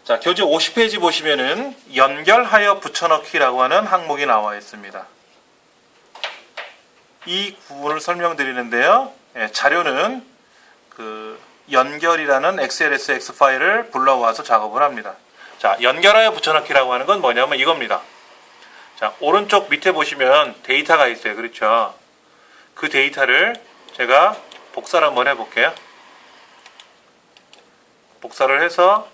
자, 교재 50페이지 보시면은 연결하여 붙여넣기라고 하는 항목이 나와 있습니다. 이 부분을 설명드리는데요. 자료는 그 연결이라는 XLSX 파일을 불러와서 작업을 합니다. 자, 연결하여 붙여넣기라고 하는 건 뭐냐면 이겁니다. 자, 오른쪽 밑에 보시면 데이터가 있어요. 그렇죠? 그 데이터를 제가 복사를 한번 해볼게요. 복사를 해서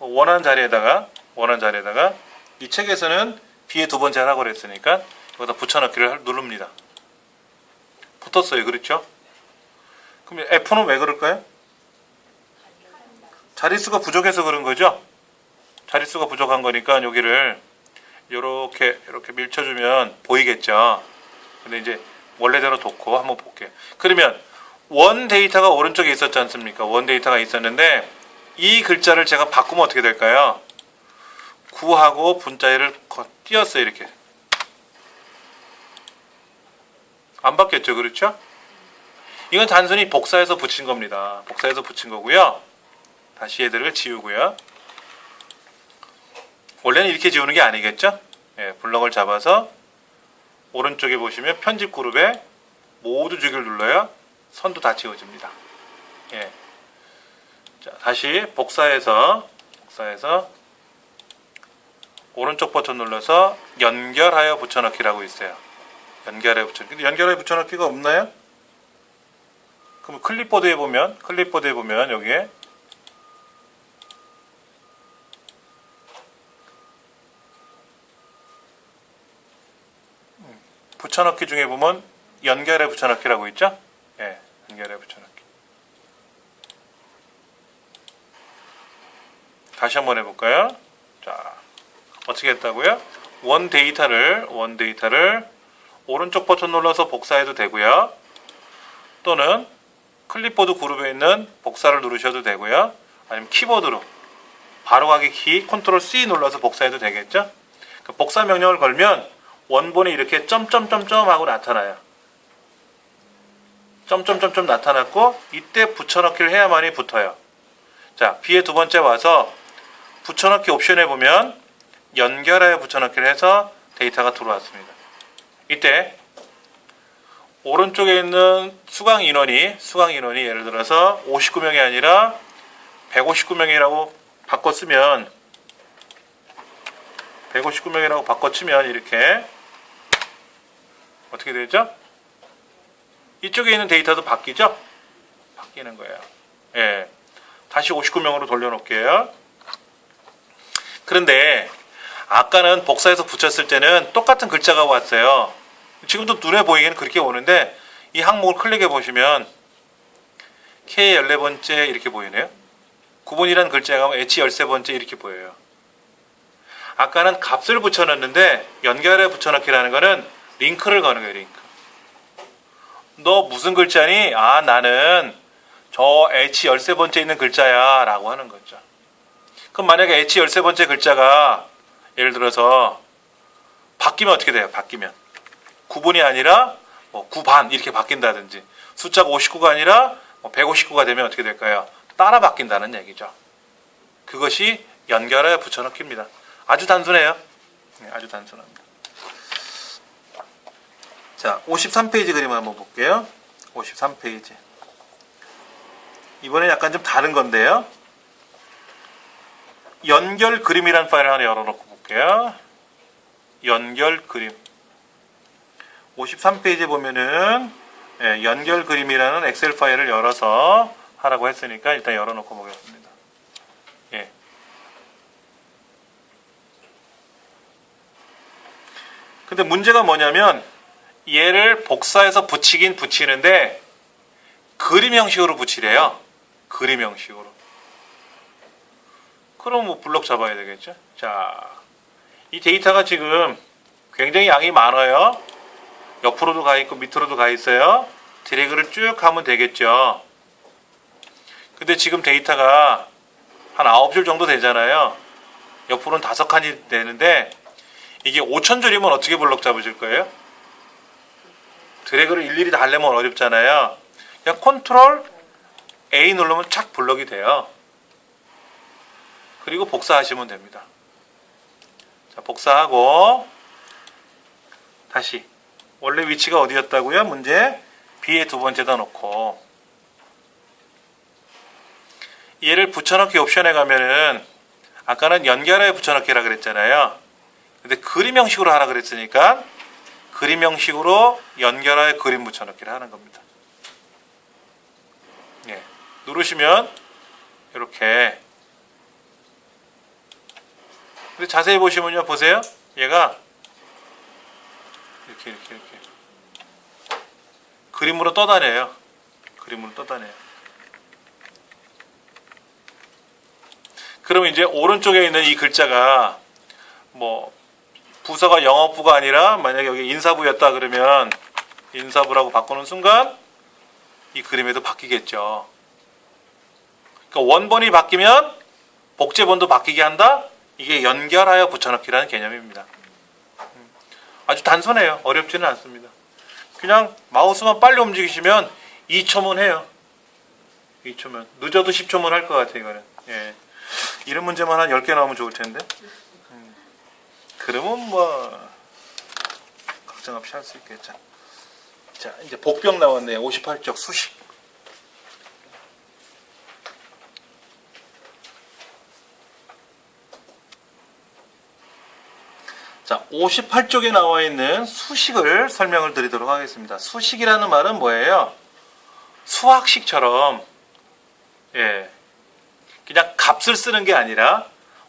원하는 자리에다가 이 책에서는 B의 두 번째 하라고 그랬으니까 여기다 붙여넣기를 누릅니다. 붙었어요. 그렇죠? 그럼 F는 왜 그럴까요? 자릿수가 부족해서 그런 거죠? 자릿수가 부족한 거니까 여기를 이렇게 밀쳐주면 보이겠죠? 근데 이제 원래대로 뒀고 한번 볼게요. 그러면 원 데이터가 오른쪽에 있었지 않습니까? 원 데이터가 있었는데 이 글자를 제가 바꾸면 어떻게 될까요? 구하고 분자를 띄었어요. 이렇게. 안 바뀌었죠. 그렇죠? 이건 단순히 복사해서 붙인 겁니다. 복사해서 붙인 거고요. 다시 얘들을 지우고요. 원래는 이렇게 지우는 게 아니겠죠? 예, 블럭을 잡아서 오른쪽에 보시면 편집 그룹에 모두 주기를 눌러야 선도 다 지워집니다. 예. 자, 다시 복사해서 오른쪽 버튼 눌러서 연결하여 붙여넣기라고 있어요. 연결하여 붙여넣기. 근데 연결하여 붙여넣기가 없나요? 그럼 클립보드에 보면 여기에 붙여넣기 중에 보면 연결해 붙여넣기라고 있죠? 예, 연결해 붙여넣기. 다시 한번 해볼까요? 자, 어떻게 했다고요? 원 데이터를 오른쪽 버튼 눌러서 복사해도 되고요. 또는 클립보드 그룹에 있는 복사를 누르셔도 되고요. 아니면 키보드로 바로가기 키 컨트롤 C 눌러서 복사해도 되겠죠? 그 복사 명령을 걸면 원본이 이렇게 점점점점 하고 나타나요. 점점점점 나타났고 이때 붙여넣기를 해야만이 붙어요. 자, B의 두 번째 와서 붙여넣기 옵션에 보면 연결하여 붙여넣기를 해서 데이터가 들어왔습니다. 이때 오른쪽에 있는 수강 인원이 예를 들어서 59명이 아니라 159명이라고 바꿔 쓰면 159명이라고 바꿔 치면 이렇게 어떻게 되죠? 이쪽에 있는 데이터도 바뀌죠? 바뀌는 거예요. 예. 다시 59명으로 돌려놓을게요. 그런데 아까는 복사해서 붙였을 때는 똑같은 글자가 왔어요. 지금도 눈에 보이기는 그렇게 오는데 이 항목을 클릭해 보시면 K 14번째 이렇게 보이네요. 9번이라는 글자가 H 13번째 이렇게 보여요. 아까는 값을 붙여넣는데 연결해 붙여넣기라는 거는 링크를 거는 거예요. 링크. 너 무슨 글자니? 아, 나는 저 H 13번째 있는 글자야 라고 하는 거죠. 그럼 만약에 H 13번째 글자가 예를 들어서 바뀌면 어떻게 돼요? 바뀌면 9분이 아니라 9반 이렇게 바뀐다든지 숫자가 59가 아니라 159가 되면 어떻게 될까요? 따라 바뀐다는 얘기죠. 그것이 연결하여 붙여넣기입니다. 아주 단순해요. 네, 아주 단순합니다. 자, 53페이지 그림 한번 볼게요. 53페이지. 이번엔 약간 좀 다른 건데요. 연결 그림이라는 파일을 하나 열어놓고 볼게요. 연결 그림. 53페이지에 보면은 연결 그림이라는 엑셀 파일을 열어서 하라고 했으니까 일단 열어놓고 보겠습니다. 예. 근데 문제가 뭐냐면 얘를 복사해서 붙이긴 붙이는데 그림 형식으로 붙이래요. 그림 형식으로. 그럼 뭐 블럭 잡아야 되겠죠. 자, 이 데이터가 지금 굉장히 양이 많아요. 옆으로도 가 있고 밑으로도 가 있어요. 드래그를 쭉 하면 되겠죠. 근데 지금 데이터가 한 9줄 정도 되잖아요. 옆으로는 5칸이 되는데 이게 5,000줄이면 어떻게 블럭 잡으실 거예요? 드래그를 일일이 다 하려면 어렵잖아요. 그냥 컨트롤 A 누르면 착 블럭이 돼요. 그리고 복사하시면 됩니다. 자, 복사하고 다시 원래 위치가 어디였다고요? 문제 B의 두 번째다 놓고 얘를 붙여넣기 옵션에 가면은 아까는 연결해 붙여넣기라 그랬잖아요. 근데 그림 형식으로 하라 그랬으니까 그림 형식으로 연결하여 그림 붙여넣기를 하는 겁니다. 예, 누르시면 이렇게. 근데 자세히 보시면요, 보세요. 얘가 이렇게 그림으로 떠다녀요. 그림으로 떠다녀요. 그러면 이제 오른쪽에 있는 이 글자가 뭐 부서가 영어부가 아니라 만약에 여기 인사부였다 그러면 인사부라고 바꾸는 순간 이 그림에도 바뀌겠죠. 그러니까 원본이 바뀌면 복제본도 바뀌게 한다. 이게 연결하여 붙여넣기라는 개념입니다. 아주 단순해요. 어렵지는 않습니다. 그냥 마우스만 빨리 움직이시면 2초면 해요. 2초면. 늦어도 10초면 할 것 같아요. 이거는. 예. 이런 문제만 한 10개 나오면 좋을 텐데. 그러면 뭐 걱정 없이 할 수 있겠죠. 자, 이제 복병 나왔네요. 58쪽 수식. 자, 58쪽에 나와 있는 수식을 설명을 드리도록 하겠습니다. 수식이라는 말은 뭐예요? 수학식처럼 예, 그냥 값을 쓰는 게 아니라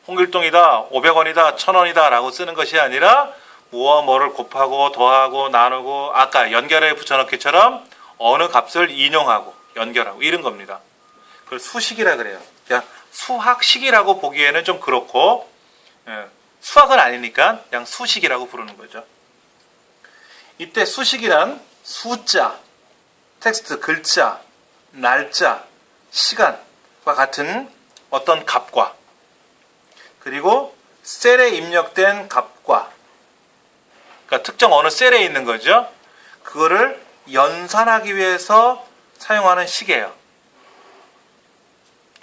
홍길동이다, 500원이다, 1000원이다 라고 쓰는 것이 아니라 무와 뭐를 곱하고 더하고 나누고 아까 연결해 붙여넣기처럼 어느 값을 인용하고 연결하고 이런 겁니다. 그걸 수식이라 그래요. 그냥 수학식이라고 보기에는 좀 그렇고 예, 수학은 아니니까 그냥 수식이라고 부르는 거죠. 이때 수식이란 숫자, 텍스트, 글자, 날짜, 시간과 같은 어떤 값과 그리고 셀에 입력된 값과 그러니까 특정 어느 셀에 있는 거죠. 그거를 연산하기 위해서 사용하는 식이에요.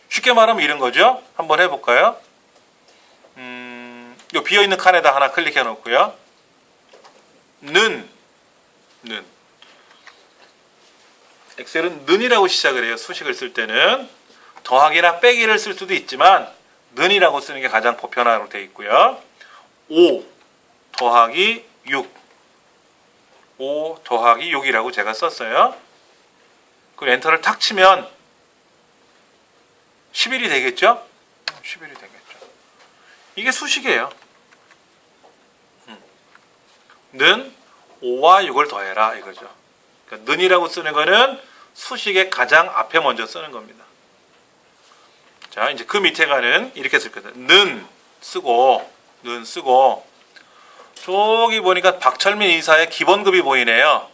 쉽게 말하면 이런 거죠. 한번 해볼까요? 요 비어있는 칸에다 하나 클릭해 놓고요. 는 엑셀은 는이라고 시작을 해요. 수식을 쓸 때는 더하기나 빼기를 쓸 수도 있지만 는이라고 쓰는 게 가장 보편화로 되어 있고요. 5 더하기 6 5 더하기 6이라고 제가 썼어요. 그 엔터를 탁 치면 11이 되겠죠? 11이 되겠죠. 이게 수식이에요. 는 5와 6을 더해라 이거죠. 그러니까 는이라고 쓰는 거는 수식의 가장 앞에 먼저 쓰는 겁니다. 자, 이제 그 밑에 가는 이렇게 쓸 거다. 는 쓰고 저기 보니까 박철민 이사의 기본급이 보이네요.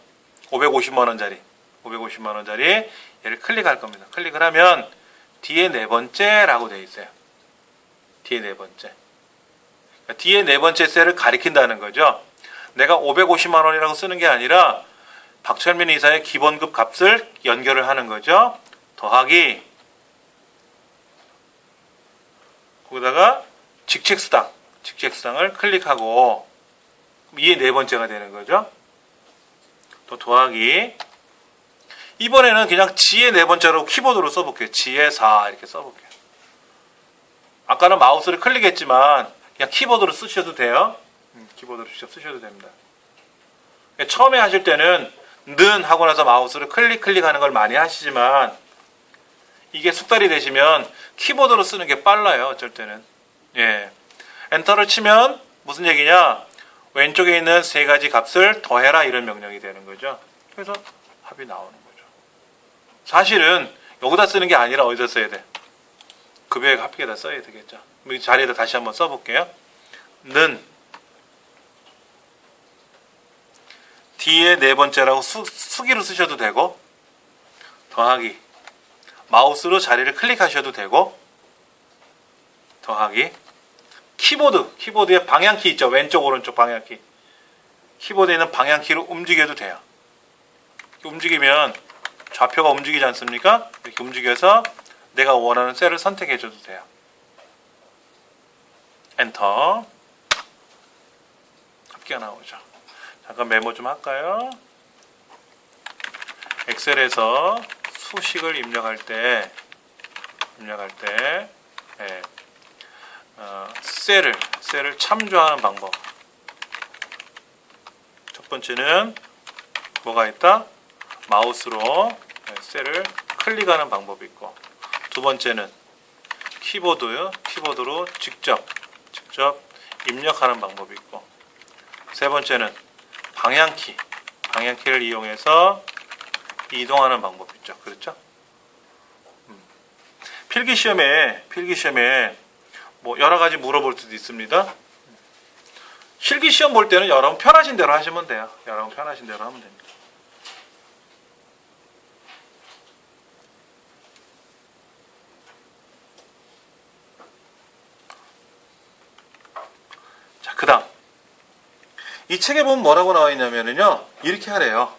550만 원짜리. 550만 원짜리 얘를 클릭할 겁니다. 클릭을 하면 뒤에 네 번째라고 되어 있어요. 뒤에 네 번째. 그러니까 뒤에 네 번째 셀을 가리킨다는 거죠. 내가 550만 원이라고 쓰는 게 아니라 박철민 이사의 기본급 값을 연결을 하는 거죠. 더하기 거기다가 직책수당을 클릭하고 이게 네 번째가 되는 거죠. 또 더하기 이번에는 그냥 지의 네 번째로 키보드로 써볼게요. 지의 4 이렇게 써볼게요. 아까는 마우스를 클릭했지만 그냥 키보드로 쓰셔도 돼요. 키보드로 직접 쓰셔도 됩니다. 처음에 하실 때는 는 하고 나서 마우스를 클릭하는 걸 많이 하시지만 이게 숙달이 되시면 키보드로 쓰는 게 빨라요. 어쩔 때는. 예. 엔터를 치면 무슨 얘기냐? 왼쪽에 있는 세 가지 값을 더해라 이런 명령이 되는 거죠. 그래서 합이 나오는 거죠. 사실은 여기다 쓰는 게 아니라 어디다 써야 돼? 급여액 합계에다 써야 되겠죠. 이 자리에다 다시 한번 써볼게요. 는 뒤에 네 번째라고 수기로 쓰셔도 되고 더하기 마우스로 자리를 클릭하셔도 되고 더하기 키보드에 방향키 있죠. 왼쪽 오른쪽 방향키 키보드에 있는 방향키로 움직여도 돼요. 이렇게 움직이면 좌표가 움직이지 않습니까? 이렇게 움직여서 내가 원하는 셀을 선택해 줘도 돼요. 엔터. 합계가 나오죠. 잠깐 메모 좀 할까요? 엑셀에서 수식을 입력할 때 네, 셀을 참조하는 방법. 첫 번째는 뭐가 있다? 마우스로 셀을 클릭하는 방법이 있고, 두 번째는 키보드로 직접 입력하는 방법이 있고, 세 번째는 방향키를 이용해서 이동하는 방법이 있죠. 그렇죠? 필기시험에 뭐 여러 가지 물어볼 수도 있습니다. 실기시험 볼 때는 여러분 편하신 대로 하시면 돼요. 여러분 편하신 대로 하면 됩니다. 자, 그 다음. 이 책에 보면 뭐라고 나와 있냐면요. 이렇게 하래요.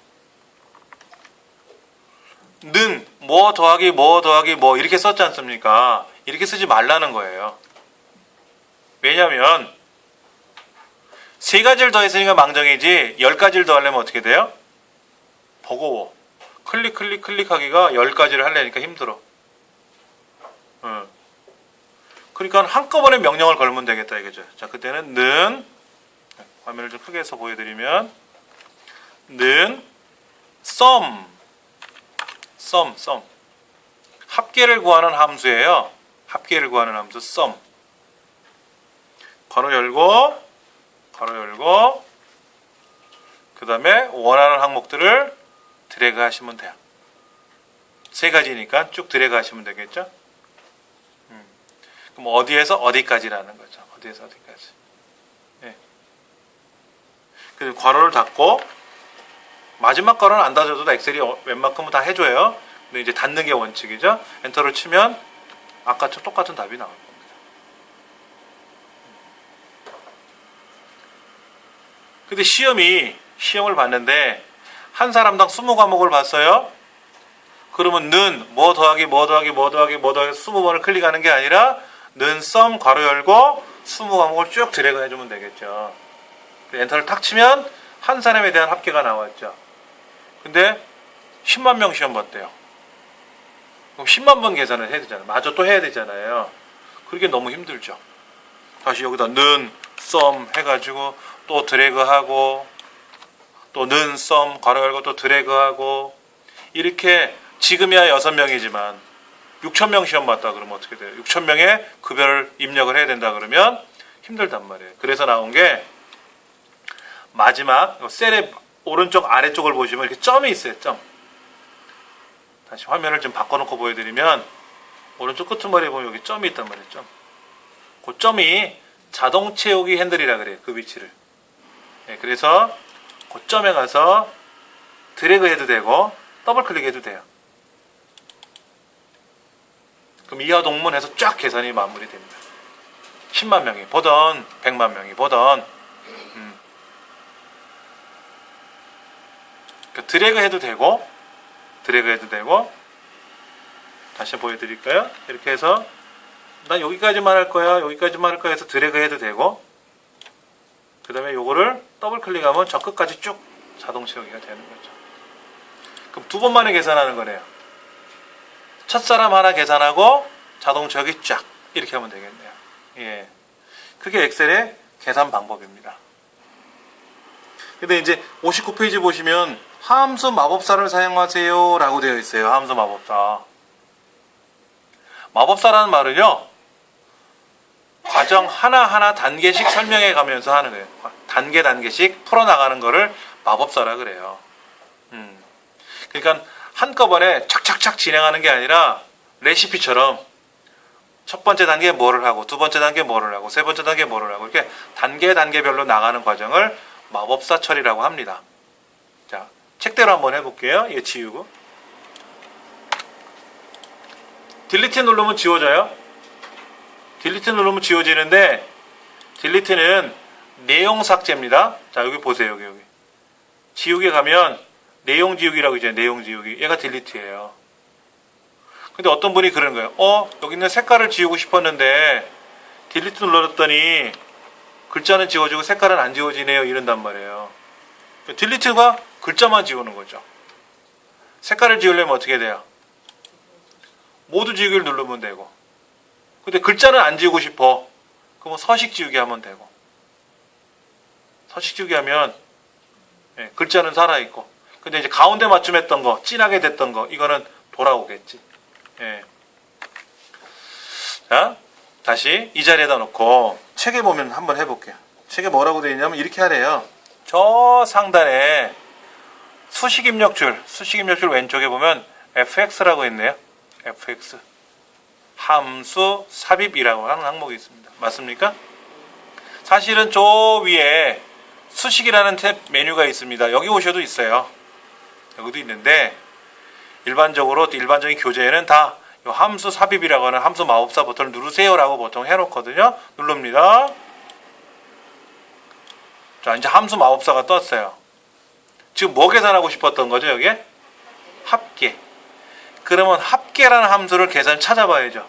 는, 뭐 더하기 뭐 이렇게 썼지 않습니까? 이렇게 쓰지 말라는 거예요. 왜냐면, 3가지를 더했으니까 망정이지, 10가지를 더하려면 어떻게 돼요? 버거워. 클릭하기가 10가지를 하려니까 힘들어. 그러니까 한꺼번에 명령을 걸면 되겠다 이거죠. 자, 그때는 는, 화면을 좀 크게 해서 보여드리면, 는, sum. 합계를 구하는 함수예요. 합계를 구하는 함수 sum. 괄호 열고 그 다음에 원하는 항목들을 드래그 하시면 돼요. 3가지니까 쭉 드래그 하시면 되겠죠. 그럼 어디에서 어디까지라는 거죠. 어디에서 어디까지. 네. 그래서 괄호를 닫고, 마지막 괄호는 안 닫아도 엑셀이 웬만큼은 다 해줘요. 근데 이제 닫는 게 원칙이죠. 엔터를 치면 아까처럼 똑같은 답이 나올 겁니다. 근데 시험을 봤는데 한 사람당 20과목을 봤어요. 그러면 는, 뭐 더하기 20번을 클릭하는 게 아니라 는 sum 괄호 열고 20과목을 쭉 드래그 해주면 되겠죠. 엔터를 탁 치면 한 사람에 대한 합계가 나왔죠. 근데 10만 명 시험 봤대요. 그럼 10만 번 계산을 해야 되잖아요. 마저 또 해야 되잖아요. 그게 너무 힘들죠. 다시 여기다 는, sum 해가지고 또 드래그하고, 또 는, sum 괄호 열고 또 드래그하고, 이렇게 지금이야 6명이지만 6,000명 시험 봤다 그러면 어떻게 돼요? 6,000명의 급여를 입력을 해야 된다 그러면 힘들단 말이에요. 그래서 나온 게 마지막 셀의 오른쪽 아래쪽을 보시면 이렇게 점이 있어요. 점. 다시 화면을 좀 바꿔놓고 보여드리면 오른쪽 끄트머리에 보면 여기 점이 있단 말이에요. 점. 그 점이 자동 채우기 핸들이라 그래요. 그 위치를. 네, 그래서 그 점에 가서 드래그 해도 되고 더블 클릭해도 돼요. 그럼 이하 동문해서 쫙 계산이 마무리됩니다. 10만 명이 보던 100만 명이 보던 드래그 해도 되고 다시 보여드릴까요? 이렇게 해서 난 여기까지만 할 거야 해서 드래그 해도 되고, 그 다음에 요거를 더블 클릭하면 저 끝까지 쭉 자동 채우기가 되는 거죠. 그럼 2번만에 계산하는 거네요. 첫 사람 하나 계산하고 자동 채우기 쫙 이렇게 하면 되겠네요. 예, 그게 엑셀의 계산 방법입니다. 근데 이제 59페이지 보시면 함수 마법사를 사용하세요 라고 되어 있어요. 함수 마법사. 마법사라는 말은요, 과정 하나하나 단계씩 설명해 가면서 하는 거예요. 단계씩 풀어나가는 거를 마법사라 그래요. 그러니까 한꺼번에 착착착 진행하는 게 아니라 레시피처럼 첫 번째 단계에 뭐를 하고, 두 번째 단계에 뭐를 하고, 세 번째 단계에 뭐를 하고, 이렇게 단계별로 나가는 과정을 마법사 처리라고 합니다. 자, 책대로 한번 해볼게요. 이거 지우고. 딜리트 누르면 지워져요. 딜리트 누르면 지워지는데, 딜리트는 내용 삭제입니다. 자, 여기 보세요. 여기. 지우개 가면 내용 지우기라고 있잖아요. 내용 지우기. 얘가 딜리트예요. 근데 어떤 분이 그러는 거예요. 여기 있는 색깔을 지우고 싶었는데 딜리트 눌렀더니 글자는 지워지고 색깔은 안 지워지네요. 이런단 말이에요. 딜리트가 글자만 지우는 거죠. 색깔을 지우려면 어떻게 돼요? 모두 지우기를 누르면 되고. 근데 글자는 안 지우고 싶어. 그럼 서식 지우기 하면 되고. 서식 지우기 하면 글자는 살아있고. 근데 이제 가운데 맞춤했던 거, 진하게 됐던 거, 이거는 돌아오겠지. 자, 다시 이 자리에다 놓고 책에 보면 한번 해볼게요. 책에 뭐라고 되어 있냐면 이렇게 하래요. 저 상단에 수식 입력줄 왼쪽에 보면 fx라고 있네요. fx 함수 삽입이라고 하는 항목이 있습니다. 맞습니까? 사실은 저 위에 수식이라는 탭 메뉴가 있습니다. 여기 오셔도 있어요. 여기도 있는데 일반적인 교재에는 다 이 함수 삽입이라고 하는 함수 마법사 버튼을 누르세요라고 보통 해놓거든요. 누릅니다. 자, 이제 함수 마법사가 떴어요. 지금 뭐 계산하고 싶었던 거죠, 여기에? 합계. 그러면 합계라는 함수를 찾아봐야죠.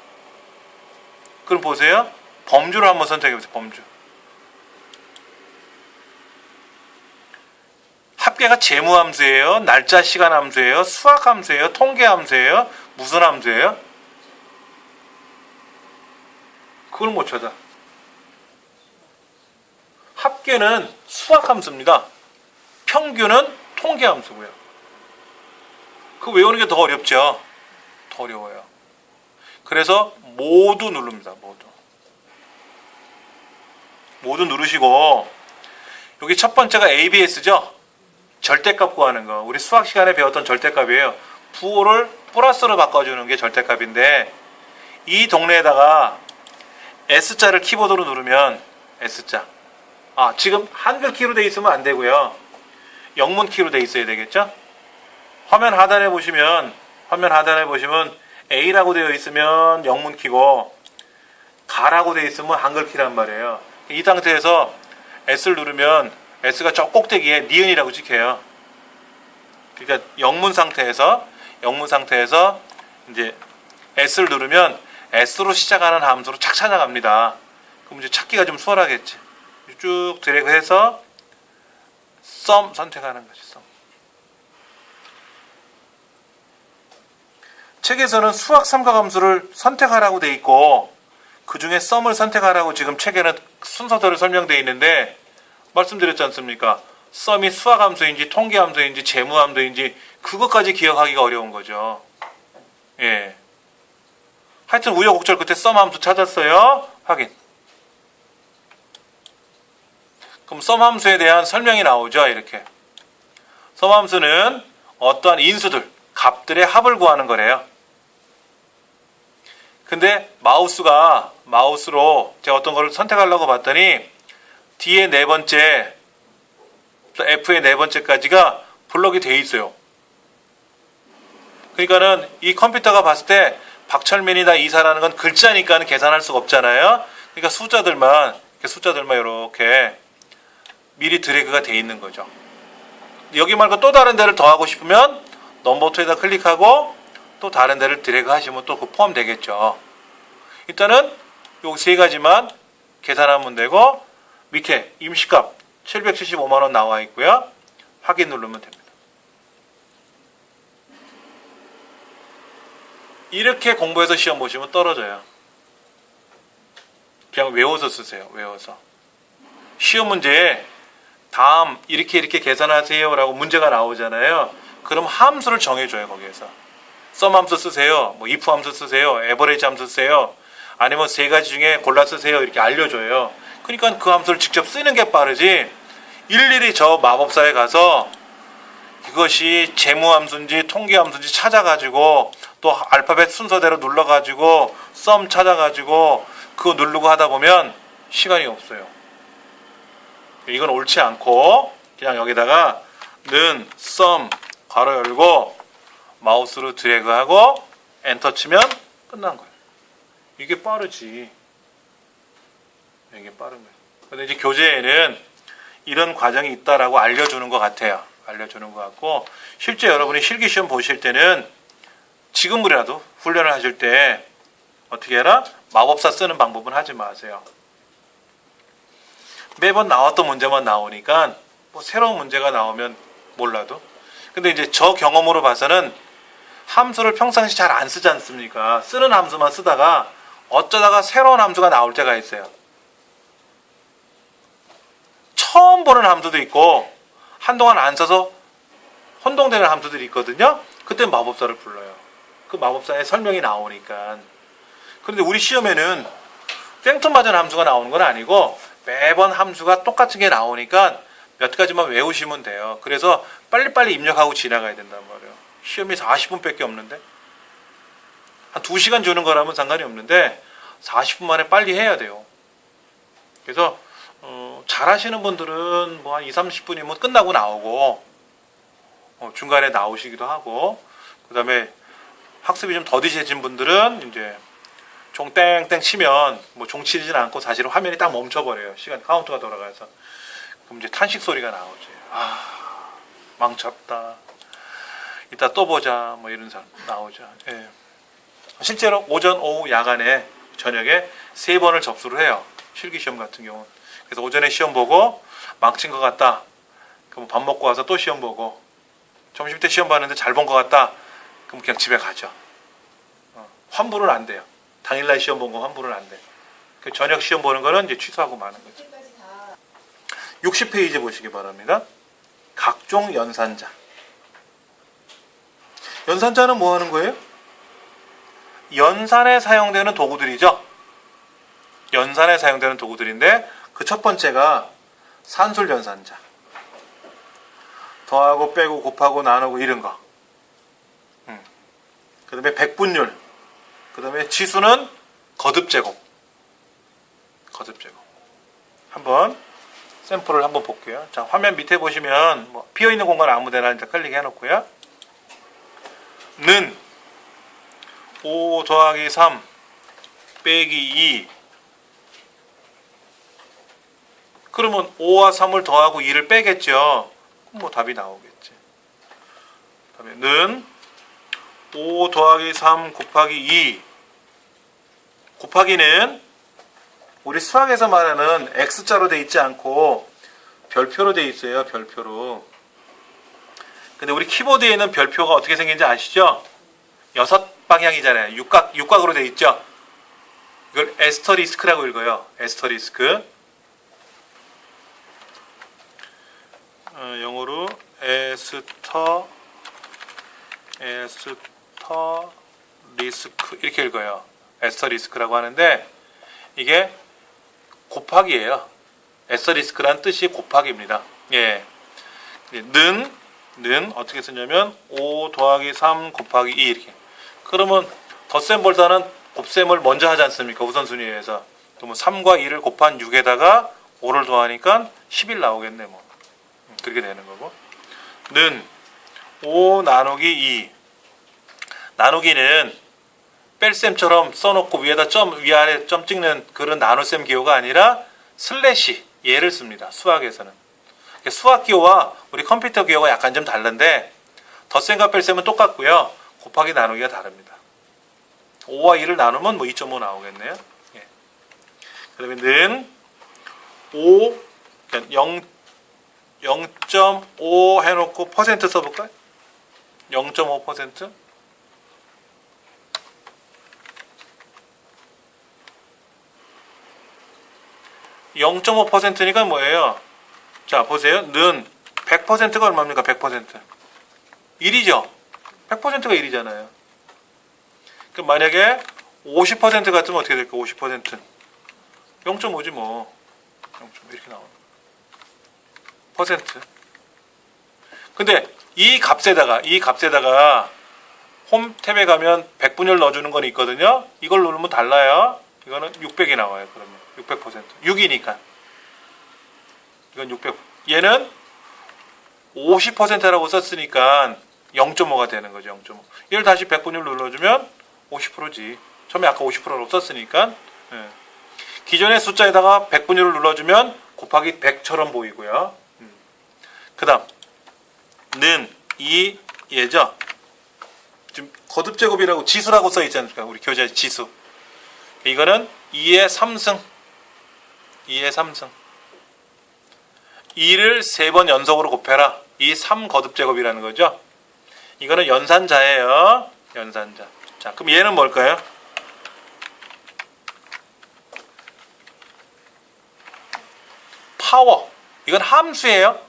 그럼 보세요. 범주를 한번 선택해보세요. 범주. 합계가 재무 함수예요? 날짜 시간 함수예요? 수학 함수예요? 통계 함수예요? 무슨 함수예요? 그걸 못 찾아. 합계는 수학 함수입니다. 평균은 통계 함수고요. 그거 외우는 게 더 어렵죠. 더 어려워요. 그래서 모두 누릅니다. 모두 누르시고 여기 첫 번째가 ABS죠. 절대값 구하는 거. 우리 수학 시간에 배웠던 절대값이에요. 부호를 플러스로 바꿔주는 게 절대값인데 이 동네에다가 S자를 키보드로 누르면 S자. 지금 한글 키로 돼 있으면 안 되고요. 영문 키로 돼 있어야 되겠죠? 화면 하단에 보시면 A라고 되어 있으면 영문 키고 가라고 되어 있으면 한글 키란 말이에요. 이 상태에서 S를 누르면 S가 저 꼭대기에 니은이라고 찍혀요. 그러니까 영문 상태에서 이제 S를 누르면 S로 시작하는 함수로 착 찾아갑니다. 그럼 이제 찾기가 좀 수월하겠지. 쭉 드래그해서 sum 선택하는 거지. sum. 책에서는 수학 삼각함수를 선택하라고 돼 있고 그 중에 sum을 선택하라고 지금 책에는 순서대로 설명되어 있는데 말씀드렸지 않습니까? sum이 수학함수인지 통계함수인지 재무함수인지 그것까지 기억하기가 어려운 거죠. 예. 하여튼 우여곡절 끝에 sum 함수 찾았어요. 확인. 그럼 sum 함수에 대한 설명이 나오죠. 이렇게. sum 함수는 어떠한 인수들, 값들의 합을 구하는 거래요. 근데 마우스로 제가 어떤 거를 선택하려고 봤더니 D의 네 번째, F의 네 번째까지가 블럭이 돼 있어요. 그러니까는 이 컴퓨터가 봤을 때 박철민이다 이사라는 건 글자니까는 계산할 수가 없잖아요. 그러니까 숫자들만 이렇게 미리 드래그가 돼 있는 거죠. 여기 말고 또 다른 데를 더하고 싶으면 넘버 2에다 클릭하고 또 다른 데를 드래그 하시면 또 그 포함되겠죠. 일단은 요 세 가지만 계산하면 되고 밑에 임시값 775만 원 나와 있고요. 확인 누르면 됩니다. 이렇게 공부해서 시험 보시면 떨어져요. 그냥 외워서 쓰세요. 외워서. 시험 문제에 다음 이렇게 계산하세요 라고 문제가 나오잖아요. 그럼 함수를 정해줘요. 거기에서 sum 함수 쓰세요, 뭐 if 함수 쓰세요, average 함수 쓰세요, 아니면 세 가지 중에 골라 쓰세요 이렇게 알려줘요. 그러니까 그 함수를 직접 쓰는 게 빠르지 일일이 저 마법사에 가서 이것이 재무함수인지 통계함수인지 찾아가지고 또 알파벳 순서대로 눌러가지고 sum 찾아가지고 그거 누르고 하다 보면 시간이 없어요. 이건 옳지 않고 그냥 여기다가 는 sum 괄호 열고 마우스로 드래그하고 엔터 치면 끝난 거예요. 이게 빠르지. 이게 빠른 거예요. 근데 이제 교재에는 이런 과정이 있다라고 알려주는 것 같아요. 알려주는 것 같고 실제 여러분이 실기시험 보실 때는 지금이라도 훈련을 하실 때 어떻게 해라? 마법사 쓰는 방법은 하지 마세요. 매번 나왔던 문제만 나오니까 뭐 새로운 문제가 나오면 몰라도. 근데 이제 저 경험으로 봐서는 함수를 평상시 잘 안 쓰지 않습니까? 쓰는 함수만 쓰다가 어쩌다가 새로운 함수가 나올 때가 있어요. 처음 보는 함수도 있고 한동안 안 써서 혼동되는 함수들이 있거든요. 그때 마법사를 불러요. 그 마법사의 설명이 나오니까. 그런데 우리 시험에는 생뚱맞은 함수가 나오는 건 아니고 매번 함수가 똑같은 게 나오니까 몇 가지만 외우시면 돼요. 그래서 빨리빨리 입력하고 지나가야 된단 말이에요. 시험이 40분밖에 없는데 한 2시간 주는 거라면 상관이 없는데 40분 만에 빨리 해야 돼요. 그래서 잘하시는 분들은 뭐 한 20-30분이면 끝나고 나오고 중간에 나오시기도 하고, 그 다음에 학습이 좀 더디셔진 분들은 이제 종 땡땡 치면 뭐 종 치진 않고 사실은 화면이 딱 멈춰버려요. 시간 카운트가 돌아가서. 그럼 이제 탄식 소리가 나오지. 아, 망쳤다. 이따 또 보자. 뭐 이런 사람 나오죠. 예. 실제로 오전, 오후, 야간에 저녁에 3번을 접수를 해요. 실기시험 같은 경우는. 그래서 오전에 시험 보고 망친 것 같다. 그럼 밥 먹고 와서 또 시험 보고, 점심 때 시험 봤는데 잘 본 것 같다. 그럼 그냥 집에 가죠. 환불은 안 돼요. 당일날 시험 본 거 환불은 안 돼. 그 저녁 시험 보는 거는 이제 취소하고 마는 거죠. 60페이지 보시기 바랍니다. 각종 연산자. 연산자는 뭐 하는 거예요? 연산에 사용되는 도구들이죠. 연산에 사용되는 도구들인데 그 첫 번째가 산술 연산자. 더하고 빼고 곱하고 나누고 이런 거. 그 다음에 백분율. 그 다음에 지수는 거듭제곱. 거듭제곱. 한번 샘플을 한번 볼게요. 자, 화면 밑에 보시면 뭐 비어있는 공간 아무데나 이제 클릭해 놓고요. 는 5 더하기 3 빼기 2. 그러면 5와 3을 더하고 2를 빼겠죠. 그럼 뭐 답이 나오겠지. 그다음에 는 5 더하기 3 곱하기 2. 곱하기는 우리 수학에서 말하는 X자로 돼 있지 않고 별표로 돼 있어요. 별표로. 근데 우리 키보드에 있는 별표가 어떻게 생긴지 아시죠? 6방향이잖아요. 육각으로 돼 있죠. 이걸 에스터리스크라고 읽어요. 에스터리스크. 영어로 에스터리스크 이렇게 읽어요. 에스터리스크라고 하는데 이게 곱하기예요. 에스터리스크란 뜻이 곱하기입니다. 예. 는 어떻게 쓰냐면 5 더하기 3 곱하기 2 이렇게. 그러면 덧셈보다는 곱셈을 먼저 하지 않습니까? 우선순위에서. 그러면 3과 2를 곱한 6에다가 5를 더하니까 11 나오겠네 뭐. 그렇게 되는 거고. 는 5 나누기 2. 나누기는 뺄셈처럼 써놓고 위에다 점, 위아래 점 찍는 그런 나눗셈 기호가 아니라 슬래시 얘를 씁니다. 수학에서는. 수학 기호와 우리 컴퓨터 기호가 약간 좀 다른데 덧셈과 뺄셈은 똑같고요. 곱하기 나누기가 다릅니다. 5와 2를 나누면 뭐 2.5 나오겠네요. 예. 그 다음에 는 5, 0.5 해놓고 퍼센트 써볼까요? 0.5%? 0.5%니까 뭐예요? 자, 보세요. 는 100%가 얼마입니까? 100%. 1이죠? 100%가 1이잖아요. 그럼 만약에 50% 같으면 어떻게 될까? 50%. 0.5지 뭐. 0.5 이렇게 나오는 퍼센트. 근데 이 값에다가 홈 탭에 가면 100분율 넣어주는 건 있거든요. 이걸 누르면 달라요. 이거는 600이 나와요. 그러면 600%. 6이니까. 이건 600. 얘는 50%라고 썼으니까 0.5가 되는 거죠. 0.5. 얘를 다시 100분율 눌러주면 50%지. 처음에 아까 50%라고 썼으니까. 예. 기존의 숫자에다가 100분율을 눌러주면 곱하기 100처럼 보이고요. 그 다음 는 이 얘죠. 지금 거듭제곱이라고 지수라고 써 있지 않습니까? 우리 교재 지수. 이거는 2의 3승. 2의 3승. 2를 3번 연속으로 곱해라. 이 3거듭제곱이라는 거죠. 이거는 연산자예요. 연산자. 자, 그럼 얘는 뭘까요? 파워. 이건 함수예요.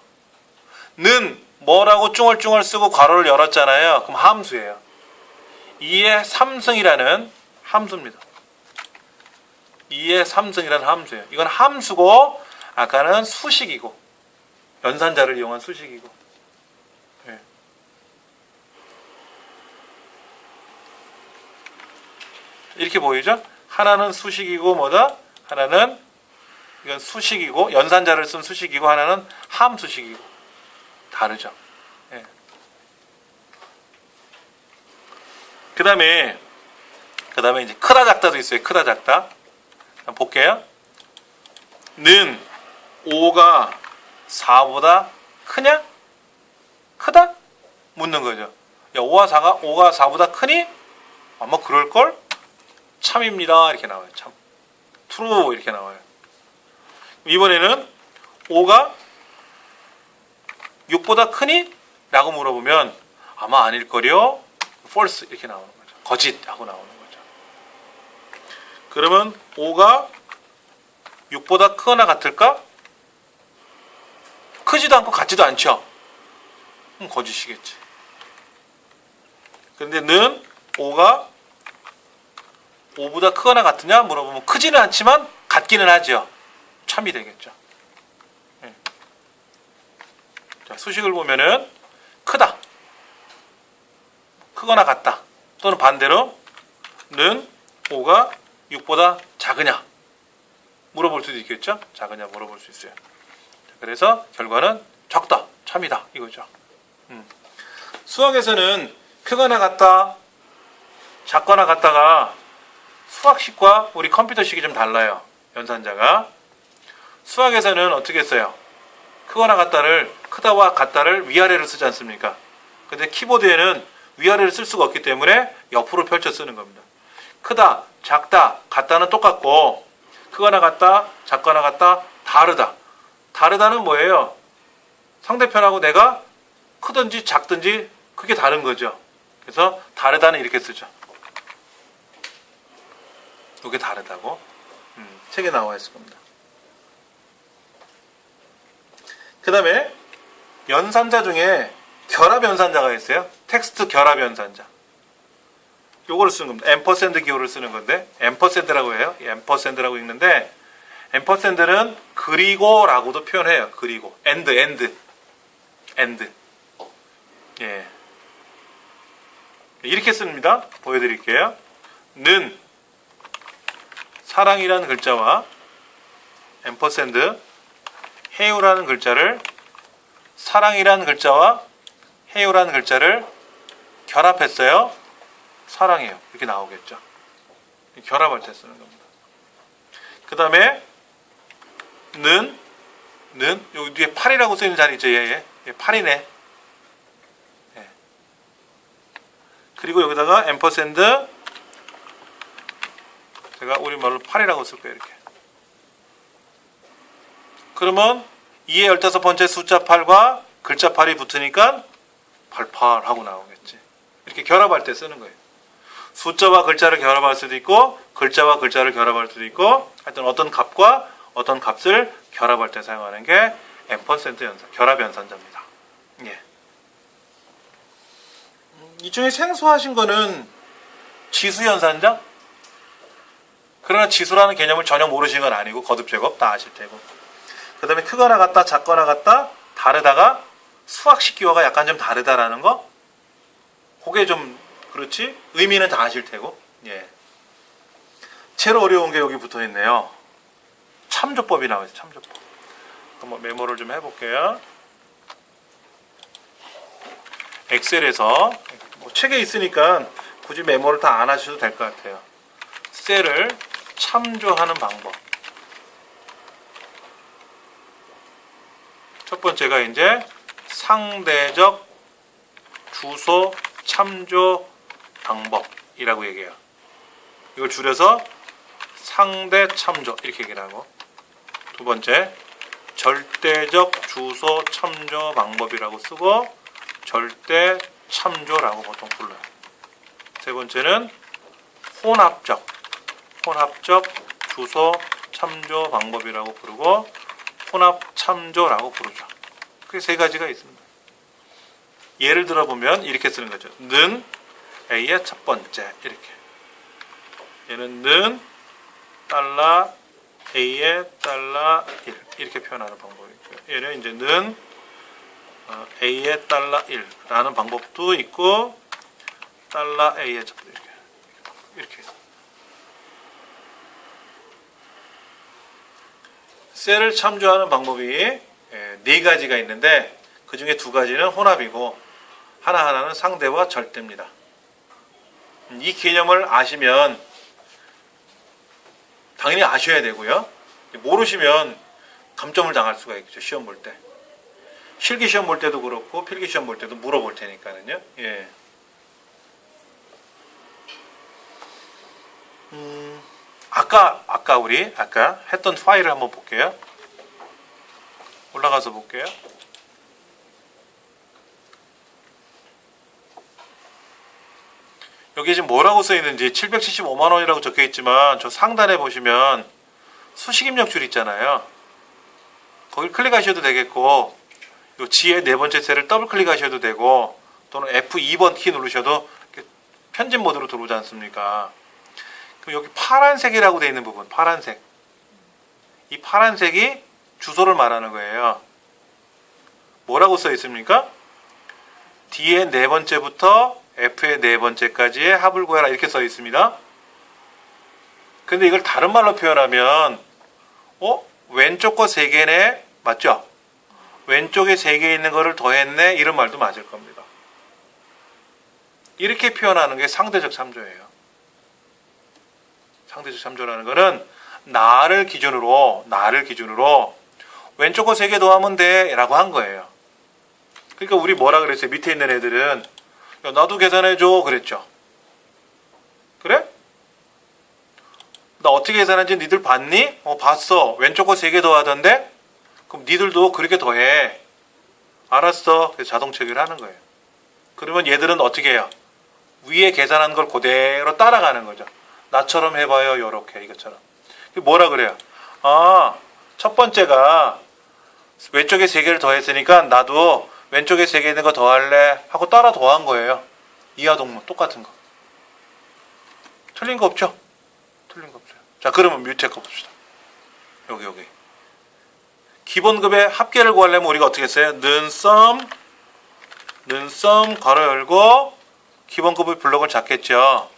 는 뭐라고 쭝얼쭝얼 쓰고 괄호를 열었잖아요. 그럼 함수예요. 2의 3승이라는 함수입니다. 2의 3승이라는 함수예요. 이건 함수고 아까는 수식이고 연산자를 이용한 수식이고. 네. 이렇게 보이죠? 하나는 수식이고 뭐다? 하나는 이건 수식이고 연산자를 쓴 수식이고 하나는 함수식이고 다르죠. 네. 그 다음에 이제 크다 작다도 있어요. 크다 작다. 한번 볼게요. 는 5가 4보다 크냐? 크다? 묻는 거죠. 야, 5가 4보다 크니? 아마 그럴걸? 참입니다. 이렇게 나와요. 참. true 이렇게 나와요. 이번에는 5가 6보다 크니? 라고 물어보면 아마 아닐걸요? false 이렇게 나오는 거죠. 거짓 하고 나오는 거죠. 그러면 5가 6보다 크거나 같을까? 크지도 않고 같지도 않죠. 그럼 거짓이겠지. 그런데 는 5가 5보다 크거나 같으냐 물어보면 크지는 않지만 같기는 하죠. 참이 되겠죠. 네. 자, 수식을 보면은 크다, 크거나 같다, 또는 반대로 는 5가 6보다 작으냐 물어볼 수도 있겠죠. 작으냐 물어볼 수 있어요. 그래서 결과는 적다, 참이다 이거죠. 수학에서는 크거나 같다, 작거나 같다가 수학식과 우리 컴퓨터식이 좀 달라요. 연산자가. 수학에서는 어떻게 써요? 크거나 같다를, 크다와 같다를 위아래로 쓰지 않습니까? 근데 키보드에는 위아래를 쓸 수가 없기 때문에 옆으로 펼쳐 쓰는 겁니다. 크다, 작다, 같다는 똑같고 크거나 같다, 작거나 같다, 다르다. 다르다는 뭐예요? 상대편하고 내가 크든지 작든지 그게 다른 거죠. 그래서 다르다는 이렇게 쓰죠. 이게 다르다고 책에 나와 있을 겁니다. 그 다음에 연산자 중에 결합 연산자가 있어요. 텍스트 결합 연산자. 요거를 쓰는 겁니다. 앰퍼샌드 기호를 쓰는 건데 앰퍼샌드라고 해요. 앰퍼샌드라고 읽는데 앰퍼샌드는 그리고라고도 표현해요. 그리고 엔드. 예. 이렇게 씁니다. 보여드릴게요. 는 사랑이라는 글자와 앰퍼샌드 해요라는 글자를 사랑이라는 글자와 해요라는 글자를 결합했어요. 사랑해요. 이렇게 나오겠죠. 결합할 때 쓰는 겁니다. 그 다음에 는 여기 뒤에 8이라고 쓰이는 자리 있죠. 얘 8이네. 예. 그리고 여기다가 앰퍼샌드 제가 우리말로 8이라고 쓸 거예요. 이렇게. 그러면 2의 15번째 숫자 8과 글자 8이 붙으니까 88 하고 나오겠지. 이렇게 결합할 때 쓰는 거예요. 숫자와 글자를 결합할 수도 있고 글자와 글자를 결합할 수도 있고 하여튼 어떤 값과 어떤 값을 결합할 때 사용하는 게 앰퍼샌드 연산, 결합 연산자입니다. 예. 이 중에 생소하신 거는 지수 연산자? 그러나 지수라는 개념을 전혀 모르시는 건 아니고 거듭제곱 다 아실 테고. 그 다음에 크거나 같다, 작거나 같다, 다르다가 수학식 기호가 약간 좀 다르다라는 거? 그게 좀 그렇지? 의미는 다 아실 테고. 예. 제일 어려운 게 여기 붙어 있네요. 참조법이 나와 있어요. 참조법. 한번 메모를 좀 해볼게요. 엑셀에서 뭐 책에 있으니까 굳이 메모를 다 안 하셔도 될 것 같아요. 셀을 참조하는 방법. 첫 번째가 이제 상대적 주소 참조 방법이라고 얘기해요. 이걸 줄여서 상대 참조 이렇게 얘기를 하고, 두 번째 절대적 주소 참조 방법이라고 쓰고 절대 참조라고 보통 불러요. 세 번째는 혼합적 주소 참조 방법이라고 부르고 혼합 참조라고 부르죠. 그게 세 가지가 있습니다. 예를 들어 보면 이렇게 쓰는 거죠. 는 A의 첫 번째 이렇게. 얘는 는 달러 A의 달러 1 이렇게 표현하는 방법이 있고요. 얘는 이제 는 A의 달러 1라는 방법도 있고 달러 A의 첫 번째 이렇게. 셀을 참조하는 방법이 네 가지가 있는데 그 중에 두 가지는 혼합이고 하나하나는 상대와 절대입니다. 이 개념을 아시면 당연히 아셔야 되고요. 모르시면 감점을 당할 수가 있죠. 시험 볼 때. 실기 시험 볼 때도 그렇고 필기 시험 볼 때도 물어볼 테니까는요. 예. 아까 우리 했던 파일을 한번 볼게요. 올라가서 볼게요. 여기 지금 뭐라고 써 있는지 775만 원이라고 적혀 있지만 저 상단에 보시면 수식 입력 줄 있잖아요. 거길 클릭하셔도 되겠고 요 지의 네 번째 셀을 더블 클릭하셔도 되고 또는 F2번 키 누르셔도 편집 모드로 들어오지 않습니까? 그럼 여기 파란색이라고 되어 있는 부분, 파란색. 이 파란색이 주소를 말하는 거예요. 뭐라고 써 있습니까? D의 네 번째부터 F의 네 번째까지의 합을 구해라 이렇게 써 있습니다. 근데 이걸 다른 말로 표현하면 왼쪽 거 세 개네 맞죠? 왼쪽에 세 개 있는 거를 더했네 이런 말도 맞을 겁니다. 이렇게 표현하는 게 상대적 참조예요. 상대적 참조라는 거는 나를 기준으로 왼쪽 거 세 개 더하면 돼 라고 한 거예요. 그러니까 우리 뭐라 그랬어요? 밑에 있는 애들은 야, 나도 계산해줘 그랬죠. 그래? 나 어떻게 계산하는지 니들 봤니? 봤어. 왼쪽 거 세 개 더하던데? 그럼 니들도 그렇게 더해. 알았어. 그래서 자동 체결을 하는 거예요. 그러면 얘들은 어떻게 해요? 위에 계산한 걸 그대로 따라가는 거죠. 나처럼 해봐요. 요렇게 이것처럼. 뭐라 그래요? 첫 번째가 왼쪽에 세 개를 더했으니까 나도 왼쪽에 세 개 있는 거 더할래 하고 따라 더한 거예요. 이하동문 똑같은 거. 틀린 거 없죠? 틀린 거 없어요. 자, 그러면 뮤테 거 봅시다. 여기. 기본급의 합계를 구하려면 우리가 어떻게 했어요? 는썸 괄호 열고 기본급의 블록을 잡겠죠.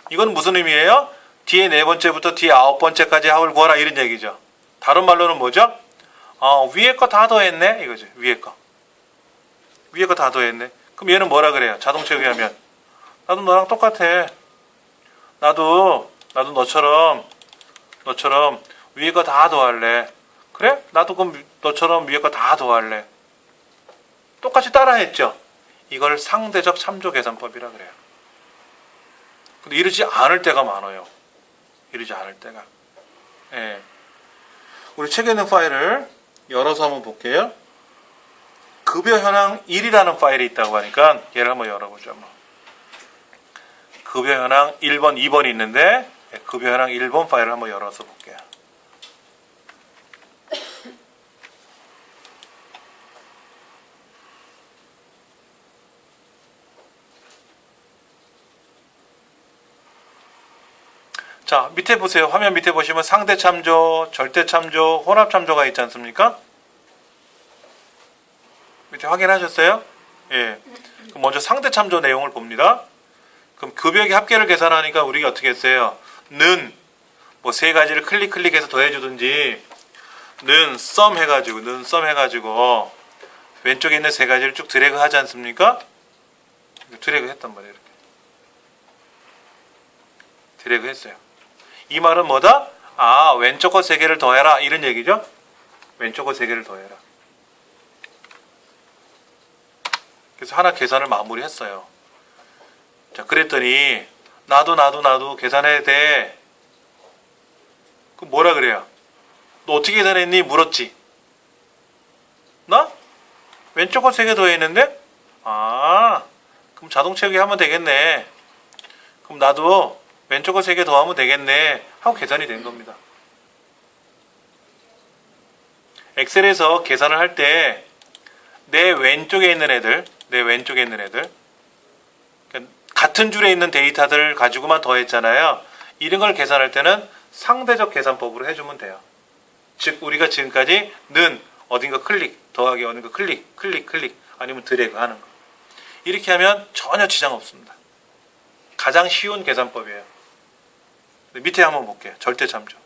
이건 무슨 의미예요? 뒤에 네 번째부터 뒤에 아홉 번째까지 합을 구하라 이런 얘기죠. 다른 말로는 뭐죠? 위에 거 다 더했네 이거죠. 위에 거 다 더했네. 그럼 얘는 뭐라 그래요? 자동 체결하면 나도 너랑 똑같아. 나도 너처럼 위에 거 다 더할래. 그래? 나도 그럼 너처럼 위에 거 다 더할래. 똑같이 따라했죠. 이걸 상대적 참조 계산법이라 그래요. 근데 이러지 않을 때가 많아요. 이러지 않을 때가. 예. 우리 책에 있는 파일을 열어서 한번 볼게요. 급여 현황 1이라는 파일이 있다고 하니까 얘를 한번 열어보죠. 급여 현황 1번, 2번이 있는데 급여 현황 1번 파일을 한번 열어서 볼게요. 자, 밑에 보세요. 화면 밑에 보시면 상대 참조, 절대 참조, 혼합 참조가 있지 않습니까? 밑에 확인하셨어요? 예. 그럼 먼저 상대 참조 내용을 봅니다. 그럼 급여의 합계를 계산하니까 우리가 어떻게 했어요? 는 뭐 세 가지를 클릭해서 더해주든지 는 썸 해가지고 왼쪽에 있는 세 가지를 쭉 드래그 하지 않습니까? 드래그 했단 말이에요. 이렇게. 드래그 했어요. 이 말은 뭐다? 왼쪽 거 세 개를 더해라 이런 얘기죠. 왼쪽 거 세 개를 더해라. 그래서 하나 계산을 마무리했어요. 자, 그랬더니 나도 계산해야 돼. 그럼 뭐라 그래요? 너 어떻게 계산했니? 물었지. 나? 왼쪽 거 3개 더했는데? 아, 그럼 자동 채우기 하면 되겠네. 그럼 나도 왼쪽 거 3개 더하면 되겠네 하고 계산이 된 겁니다. 엑셀에서 계산을 할 때 내 왼쪽에 있는 애들 그러니까 같은 줄에 있는 데이터들 가지고만 더했잖아요. 이런 걸 계산할 때는 상대적 계산법으로 해주면 돼요. 즉 우리가 지금까지 는 어딘가 클릭, 더하기 어딘가 클릭 아니면 드래그 하는 거. 이렇게 하면 전혀 지장 없습니다. 가장 쉬운 계산법이에요. 밑에 한번 볼게요. 절대 참조.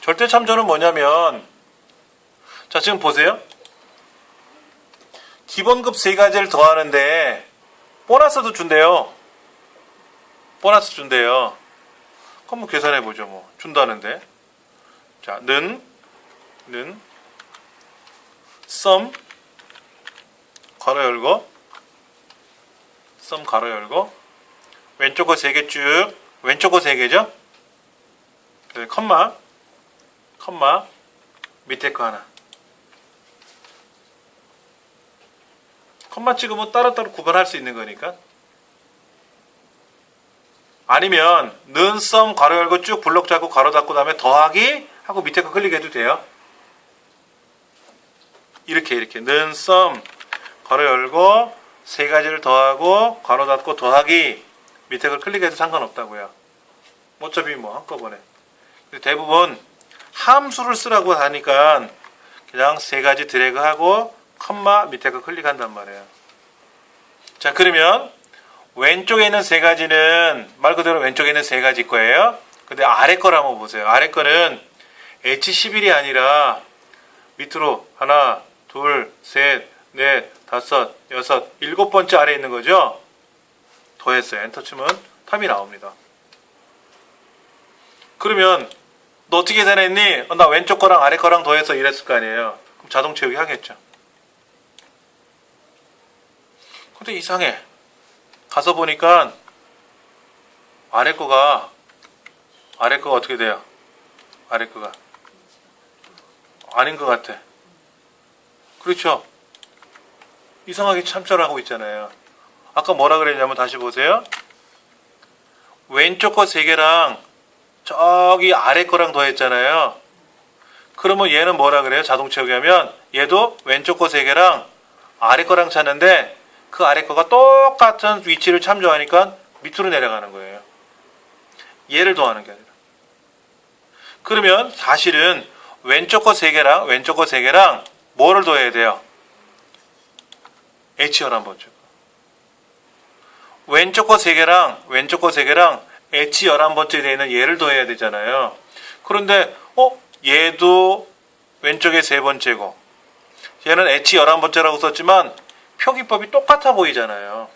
절대 참조는 뭐냐면, 자, 지금 보세요. 기본급 3가지를 더하는데 보너스도 준대요. 보너스 준대요. 그럼 뭐 계산해 보죠. 뭐 준다는데. 자, 는 sum 가로 열고 sum 가로 열고 왼쪽 거 3개 쭉 왼쪽 거 3개죠. 컴마 밑에 거 하나. 컴마 찍으면 따로따로 구분할 수 있는 거니까. 아니면 는 sum 가로 열고 쭉 블록 잡고 가로 닫고 다음에 더하기 하고 밑에 거 클릭해도 돼요. 이렇게 는 sum 가로 열고 3가지를 더하고 가로 닫고 더하기 밑에 걸 클릭해도 상관없다고요. 어차피 뭐 한꺼번에. 대부분 함수를 쓰라고 하니까 그냥 3가지 드래그하고 컴마 밑에 거 클릭한단 말이에요. 자, 그러면 왼쪽에 있는 3가지는 말 그대로 왼쪽에 있는 3가지 거예요. 근데 아래 거를 한번 보세요. 아래 거는 H11이 아니라 밑으로 하나, 둘, 셋, 넷, 다섯, 여섯, 7번째 아래에 있는 거죠. 더했어요. 엔터 치면 탑이 나옵니다. 그러면 너 어떻게 계산했니? 나 왼쪽 거랑 아래 거랑 더해서 이랬을 거 아니에요. 그럼 자동 채우기 하겠죠. 근데 이상해. 가서 보니까 아래 거가 어떻게 돼요? 아래 거가 아닌 것 같아. 그렇죠? 이상하게 참조를 하고 있잖아요. 아까 뭐라 그랬냐면 다시 보세요. 왼쪽 거 3개랑 저기 아래 거랑 더했잖아요. 그러면 얘는 뭐라 그래요? 자동 채우기 하면 얘도 왼쪽 거 3개랑 아래 거랑 찾는데 그 아래 거가 똑같은 위치를 참조하니까 밑으로 내려가는 거예요. 얘를 더하는 게 아니라. 그러면 사실은 왼쪽 거 3개랑 뭐를 더해야 돼요? H11번째. 왼쪽 거 3개랑 H11번째 되어 있는 얘를 더해야 되잖아요. 그런데 얘도 왼쪽에 3번째고 얘는 H11번째라고 썼지만 표기법이 똑같아 보이잖아요.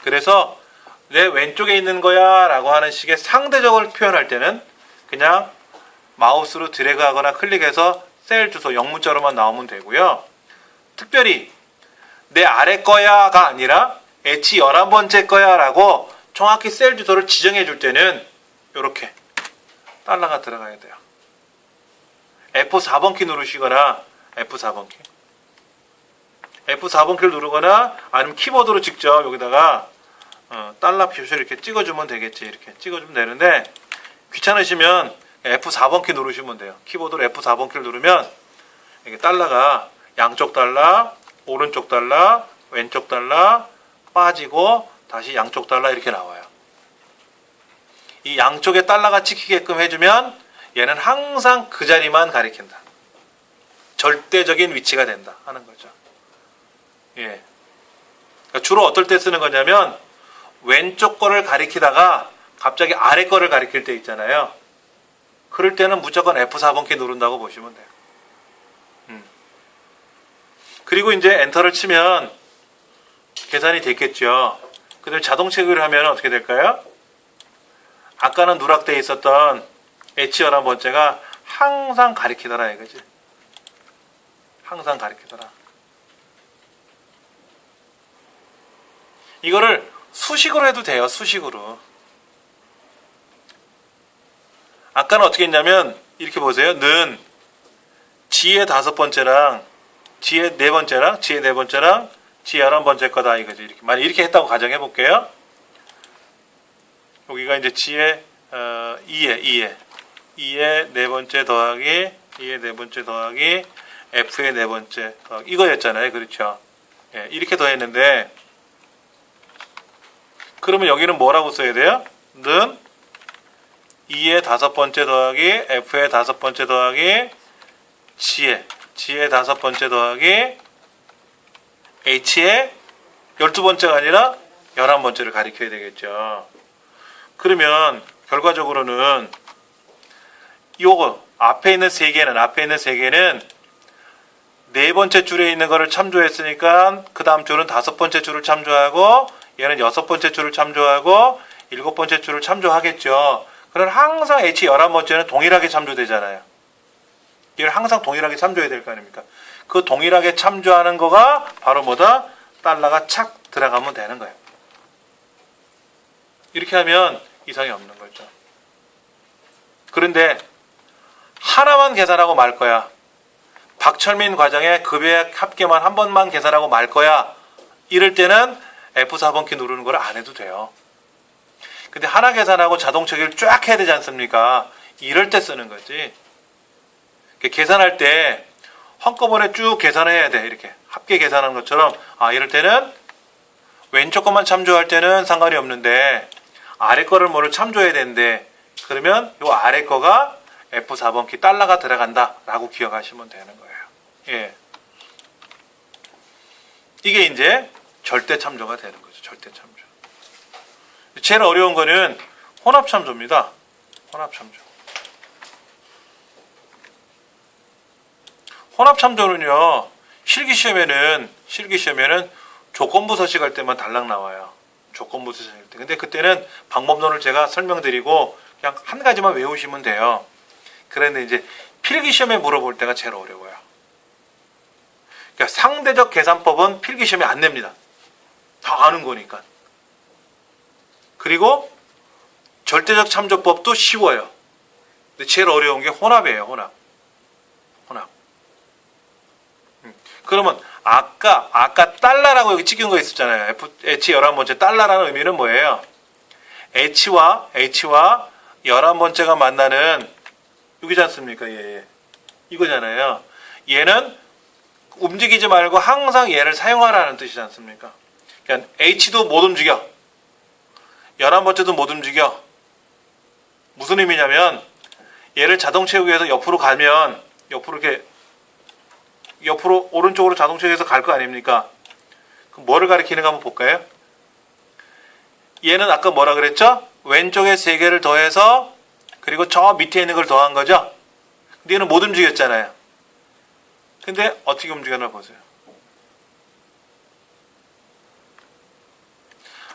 그래서 내 왼쪽에 있는 거야 라고 하는 식의 상대적을 표현할 때는 그냥 마우스로 드래그하거나 클릭해서 셀 주소 영문자로만 나오면 되고요. 특별히 내 아래 거야가 아니라 H11번째 거야 라고 정확히 셀 주소를 지정해 줄 때는 이렇게 달러가 들어가야 돼요. F4번 키 누르시거나 F4번 키를 누르거나 아니면 키보드로 직접 여기다가 달러 표시를 이렇게 찍어주면 되겠지. 이렇게 찍어주면 되는데 귀찮으시면 F4번 키 누르시면 돼요. 키보드로 F4번 키를 누르면 이게 달러가 양쪽 달러, 오른쪽 달러, 왼쪽 달러 빠지고 다시 양쪽 달러 이렇게 나와요. 이 양쪽에 달러가 찍히게끔 해주면 얘는 항상 그 자리만 가리킨다. 절대적인 위치가 된다 하는 거죠. 예. 그러니까 주로 어떨 때 쓰는 거냐면 왼쪽 거를 가리키다가 갑자기 아래 거를 가리킬 때 있잖아요. 그럴 때는 무조건 F4번 키 누른다고 보시면 돼요. 그리고 이제 엔터를 치면 계산이 됐겠죠. 그 다음에 자동 체크를 하면 어떻게 될까요? 아까는 누락되어 있었던 H11번째가 항상 가리키더라 이거지. 항상 가리키더라. 이거를 수식으로 해도 돼요. 수식으로. 아까는 어떻게 했냐면 이렇게 보세요. 는 G의 5번째랑 G의 4번째랑 G의 4번째랑 G의 11번째 거다 이거죠. 이렇게 만약 이렇게 했다고 가정해 볼게요. 여기가 이제 G의 2의 4번째 더하기 2의 4번째 더하기 F의 4번째 더하기 이거였잖아요. 그렇죠? 예, 이렇게 더했는데 그러면 여기는 뭐라고 써야 돼요? 는 2의 5번째 더하기 F의 5번째 더하기 G의 5번째 더하기 H의 12번째가 아니라 11번째를 가리켜야 되겠죠. 그러면 결과적으로는 요거 앞에 있는 세 개는 네 번째 줄에 있는 거를 참조했으니까 그 다음 줄은 5번째 줄을 참조하고 얘는 6번째 줄을 참조하고 7번째 줄을 참조하겠죠. 그럼 항상 H 11번째는 동일하게 참조되잖아요. 이걸 항상 동일하게 참조해야 될 거 아닙니까? 그 동일하게 참조하는 거가 바로 뭐다? 달러가 착 들어가면 되는 거예요. 이렇게 하면 이상이 없는 거죠. 그런데 하나만 계산하고 말 거야. 박철민 과장의 급여액 합계만 한 번만 계산하고 말 거야. 이럴 때는 F4번 키 누르는 걸 안 해도 돼요. 근데 하나 계산하고 자동 처리를 쫙 해야 되지 않습니까? 이럴 때 쓰는 거지. 계산할 때 한꺼번에 쭉 계산해야 돼. 이렇게 합계 계산하는 것처럼 이럴 때는 왼쪽 것만 참조할 때는 상관이 없는데 아래 거를 뭐를 참조해야 되는데 그러면 이 아래 거가 F4번 키 달러가 들어간다 라고 기억하시면 되는 거예요. 예. 이게 이제 절대 참조가 되는 거죠. 절대 참조. 제일 어려운 거는 혼합 참조입니다. 혼합 참조. 혼합 참조는요. 실기 시험에는 조건부 서식할 때만 달랑 나와요. 조건부 서식할 때. 근데 그때는 방법론을 제가 설명드리고 그냥 한 가지만 외우시면 돼요. 그런데 이제 필기 시험에 물어볼 때가 제일 어려워요. 그러니까 상대적 계산법은 필기 시험에 안 냅니다. 다 아는 거니까. 그리고 절대적 참조법도 쉬워요. 근데 제일 어려운 게 혼합이에요. 혼합. 그러면 아까 달러라고 여기 찍은 거 있었잖아요. H 11번째 달러라는 의미는 뭐예요? H와 11번째가 만나는 여기지 않습니까? 예. 이거잖아요. 얘는 움직이지 말고 항상 얘를 사용하라는 뜻이지 않습니까? 그러니까 H도 못 움직여. 11번째도 못 움직여. 무슨 의미냐면 얘를 자동 채우기위해서 옆으로 가면 옆으로 오른쪽으로 자동 채우기해서 갈 거 아닙니까? 그럼 뭐를 가리키는가 한번 볼까요? 얘는 아까 뭐라 그랬죠? 왼쪽에 3개를 더해서 그리고 저 밑에 있는 걸 더한 거죠? 근데 얘는 못 움직였잖아요. 근데 어떻게 움직였나 보세요.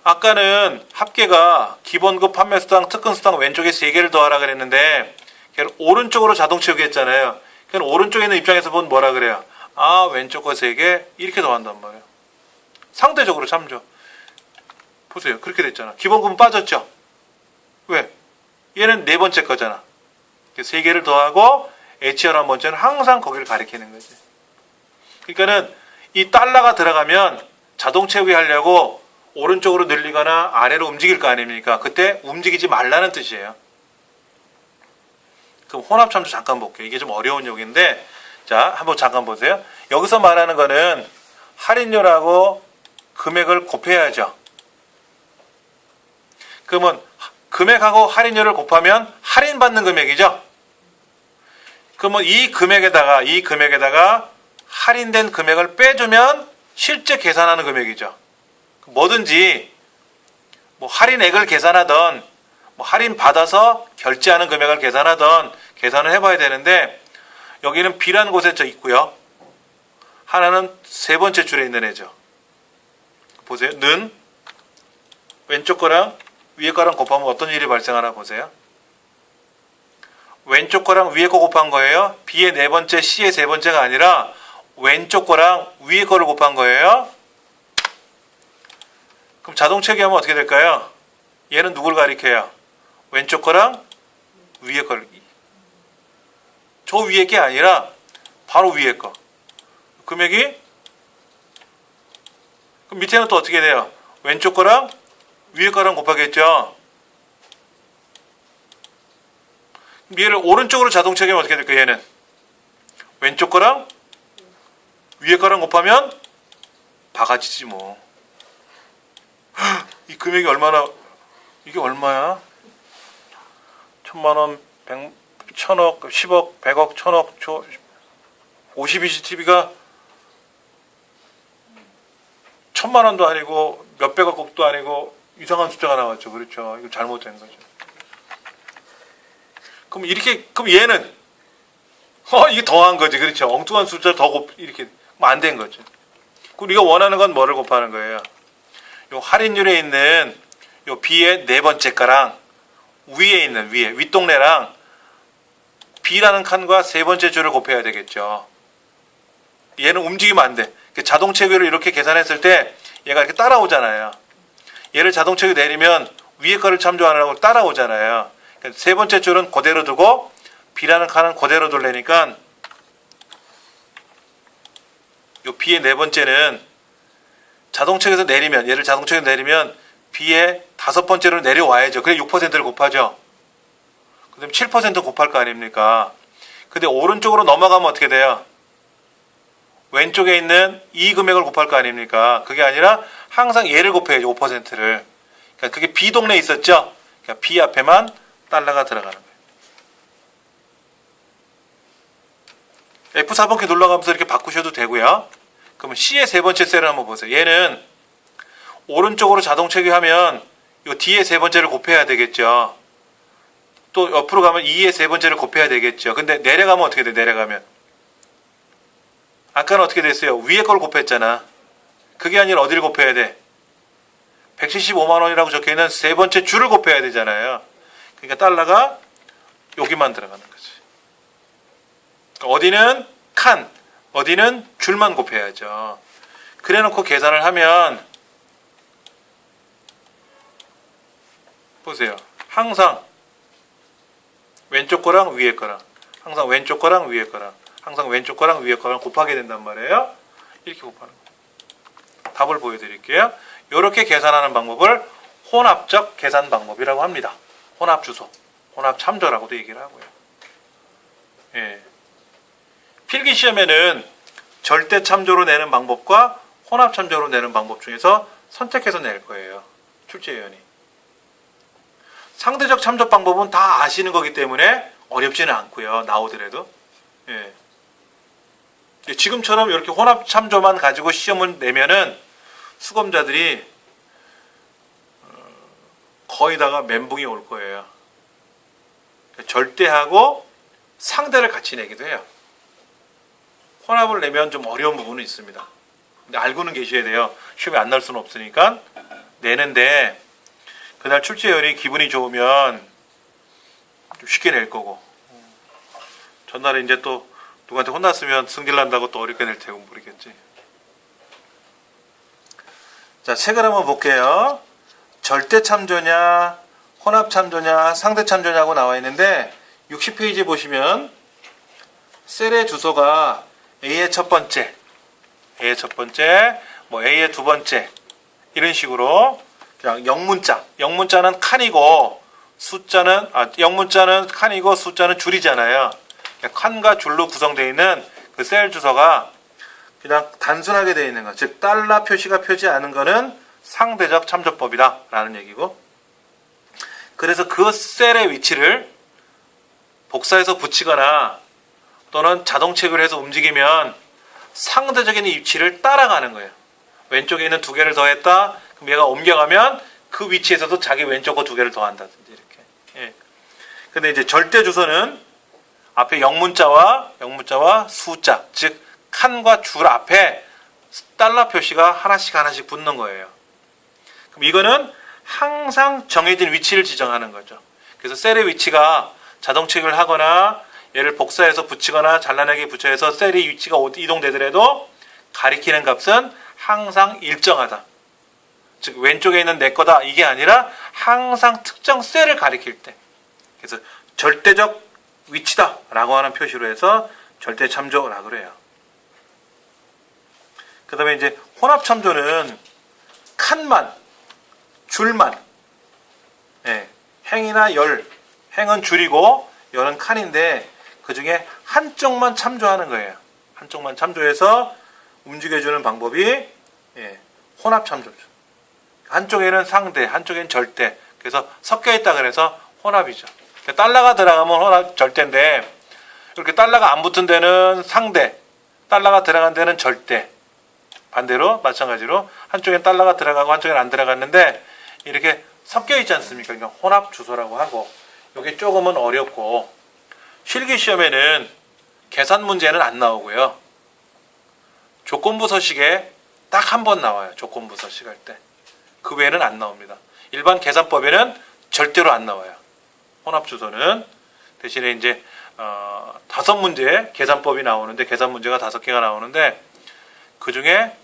아까는 합계가 기본급 판매수당, 특근수당 왼쪽에 3개를 더하라 그랬는데 걔를 오른쪽으로 자동 채우기 했잖아요. 그냥 오른쪽에 있는 입장에서 보면 뭐라 그래요? 왼쪽 거 3개 이렇게 더한단 말이에요. 상대적으로 참조. 보세요. 그렇게 됐잖아. 기본급은 빠졌죠? 왜? 얘는 4번째 거잖아. 3개를 더하고 H 11번째는 항상 거기를 가리키는 거지. 그러니까는 이 달러가 들어가면 자동 채우기 하려고 오른쪽으로 늘리거나 아래로 움직일 거 아닙니까? 그때 움직이지 말라는 뜻이에요. 그럼 혼합 참조 잠깐 볼게요. 이게 좀 어려운 용어인데 자, 한번 잠깐 보세요. 여기서 말하는 거는 할인료라고 금액을 곱해야죠. 그러면 금액하고 할인료를 곱하면 할인받는 금액이죠. 그러면 이 금액에다가 할인된 금액을 빼주면 실제 계산하는 금액이죠. 뭐든지 뭐 할인액을 계산하던 할인 받아서 결제하는 금액을 계산하던 계산을 해봐야 되는데 여기는 B라는 곳에 있고요. 하나는 3번째 줄에 있는 애죠. 보세요. 는 왼쪽 거랑 위에 거랑 곱하면 어떤 일이 발생하나 보세요. 왼쪽 거랑 위에 거 곱한 거예요. B의 4번째, C의 3번째가 아니라 왼쪽 거랑 위에 거를 곱한 거예요. 그럼 자동체계 하면 어떻게 될까요? 얘는 누굴 가리켜요? 왼쪽 거랑 위에 거를. 저 위에 게 아니라 바로 위에 거. 금액이 그럼 밑에는 또 어떻게 돼요? 왼쪽 거랑 위에 거랑 곱하겠죠. 얘를 오른쪽으로 자동체계하면 어떻게 될까요? 얘는 왼쪽 거랑 위에 거랑 곱하면 바가지지 뭐. 이 금액이 얼마나, 이게 얼마야? 1,000만 원, 100, 1,000억, 10억, 100억, 1,000억, 52인치 TV가 1,000만 원도 아니고 몇백억도 아니고 이상한 숫자가 나왔죠. 그렇죠. 이거 잘못된 거죠. 그럼 이렇게, 그럼 얘는 이게 더한 거지. 그렇죠. 엉뚱한 숫자를 이렇게 안 된 거죠. 그리고 우리가 원하는 건 뭐를 곱하는 거예요? 요 할인율에 있는 요 B의 네 번째 거랑 위에 있는 윗동네랑 B라는 칸과 세 번째 줄을 곱해야 되겠죠. 얘는 움직이면 안 돼. 자동체계로 이렇게 계산했을 때 얘가 이렇게 따라오잖아요. 얘를 자동체계 내리면 위에 거를 참조하느라고 따라오잖아요. 그러니까 세 번째 줄은 그대로 두고 B라는 칸은 그대로 둘래니까 요 B의 네 번째는 자동체계에서 내리면, 얘를 자동체계에서 내리면 B의 다섯 번째로 내려와야죠. 그래 6%를 곱하죠. 그 다음에 7% 곱할 거 아닙니까? 근데 오른쪽으로 넘어가면 어떻게 돼요? 왼쪽에 있는 이 금액을 곱할 거 아닙니까? 그게 아니라 항상 얘를 곱해야죠. 5%를. 그러니까 그게 B 동네에 있었죠? 그러니까 B 앞에만 달러가 들어가는 거예요. F4번키 눌러가면서 이렇게 바꾸셔도 되고요. 그러면 C의 세 번째 셀을 한번 보세요. 얘는 오른쪽으로 자동체계하면 이 D의 세 번째를 곱해야 되겠죠. 또 옆으로 가면 E의 세 번째를 곱해야 되겠죠. 근데 내려가면 어떻게 돼? 내려가면 아까는 어떻게 됐어요? 위에 걸 곱했잖아. 그게 아니라 어디를 곱해야 돼? 175만 원이라고 적혀있는 세 번째 줄을 곱해야 되잖아요. 그러니까 달러가 여기만 들어가는 거지. 어디는 칸, 어디는 줄만 곱해야죠. 그래 놓고 계산을 하면 보세요. 항상 왼쪽 거랑 위에 거랑 항상 왼쪽 거랑 위에 거랑 항상 왼쪽 거랑 위에 거랑 곱하게 된단 말이에요. 이렇게 곱하는 거예요. 답을 보여드릴게요. 이렇게 계산하는 방법을 혼합적 계산 방법이라고 합니다. 혼합 주소, 혼합 참조라고도 얘기를 하고요. 예. 필기 시험에는 절대 참조로 내는 방법과 혼합 참조로 내는 방법 중에서 선택해서 낼 거예요. 출제위원이. 상대적 참조 방법은 다 아시는 거기 때문에 어렵지는 않고요. 나오더라도. 예. 지금처럼 이렇게 혼합 참조만 가지고 시험을 내면은 수검자들이 거의 다가 멘붕이 올 거예요. 절대하고 상대를 같이 내기도 해요. 혼합을 내면 좀 어려운 부분은 있습니다. 근데 알고는 계셔야 돼요. 시험에 안 날 수는 없으니까 내는데 그날 출제위원이 기분이 좋으면 좀 쉽게 낼 거고 전날에 이제 또 누구한테 혼났으면 승질 난다고 또 어렵게 낼 테고 모르겠지. 자, 책을 한번 볼게요. 절대 참조냐, 혼합 참조냐, 상대 참조냐고 나와 있는데 60페이지 보시면 셀의 주소가 A의 첫 번째, A의 첫 번째, 뭐 A의 두 번째 이런 식으로 그냥 영문자는 칸이고 숫자는 영문자는 칸이고 숫자는 줄이잖아요. 칸과 줄로 구성되어 있는 그 셀 주소가 그냥 단순하게 되어 있는 것, 즉 달러 표시가 펴지 않은 거는 상대적 참조법이다 라는 얘기고, 그래서 그 셀의 위치를 복사해서 붙이거나 또는 자동 체크를 해서 움직이면 상대적인 위치를 따라가는 거예요. 왼쪽에 있는 두 개를 더했다, 그럼 얘가 옮겨가면 그 위치에서도 자기 왼쪽 거 두 개를 더한다든지 이렇게. 예. 근데 이제 절대 주소는 앞에 영문자와 숫자, 즉 칸과 줄 앞에 달러 표시가 하나씩 붙는 거예요. 그럼 이거는 항상 정해진 위치를 지정하는 거죠. 그래서 셀의 위치가 자동 체크를 하거나 얘를 복사해서 붙이거나 잘라내기 붙여서 셀의 위치가 이동되더라도 가리키는 값은 항상 일정하다. 즉 왼쪽에 있는 내 거다 이게 아니라 항상 특정 셀을 가리킬 때, 그래서 절대적 위치다 라고 하는 표시로 해서 절대 참조라고 그래요. 그 다음에 이제 혼합 참조는 칸만, 줄만, 행이나 열, 행은 줄이고 열은 칸인데 그 중에 한쪽만 참조하는 거예요. 한쪽만 참조해서 움직여주는 방법이 혼합 참조죠. 한쪽에는 상대, 한쪽에는 절대. 그래서 섞여 있다 그래서 혼합이죠. 달러가 들어가면 혼합 절대인데 이렇게 달러가 안 붙은 데는 상대, 달러가 들어간 데는 절대. 반대로 마찬가지로 한쪽엔 달러가 들어가고 한쪽엔 안 들어갔는데 이렇게 섞여 있지 않습니까? 그러니까 혼합 주소라고 하고, 이게 조금은 어렵고 실기 시험에는 계산 문제는 안 나오고요. 조건부 서식에 딱 한 번 나와요. 조건부 서식 할 때. 그 외에는 안 나옵니다. 일반 계산법에는 절대로 안 나와요. 혼합 주소는. 대신에 이제 5문제 계산법이 나오는데, 계산 문제가 5개가 나오는데 그 중에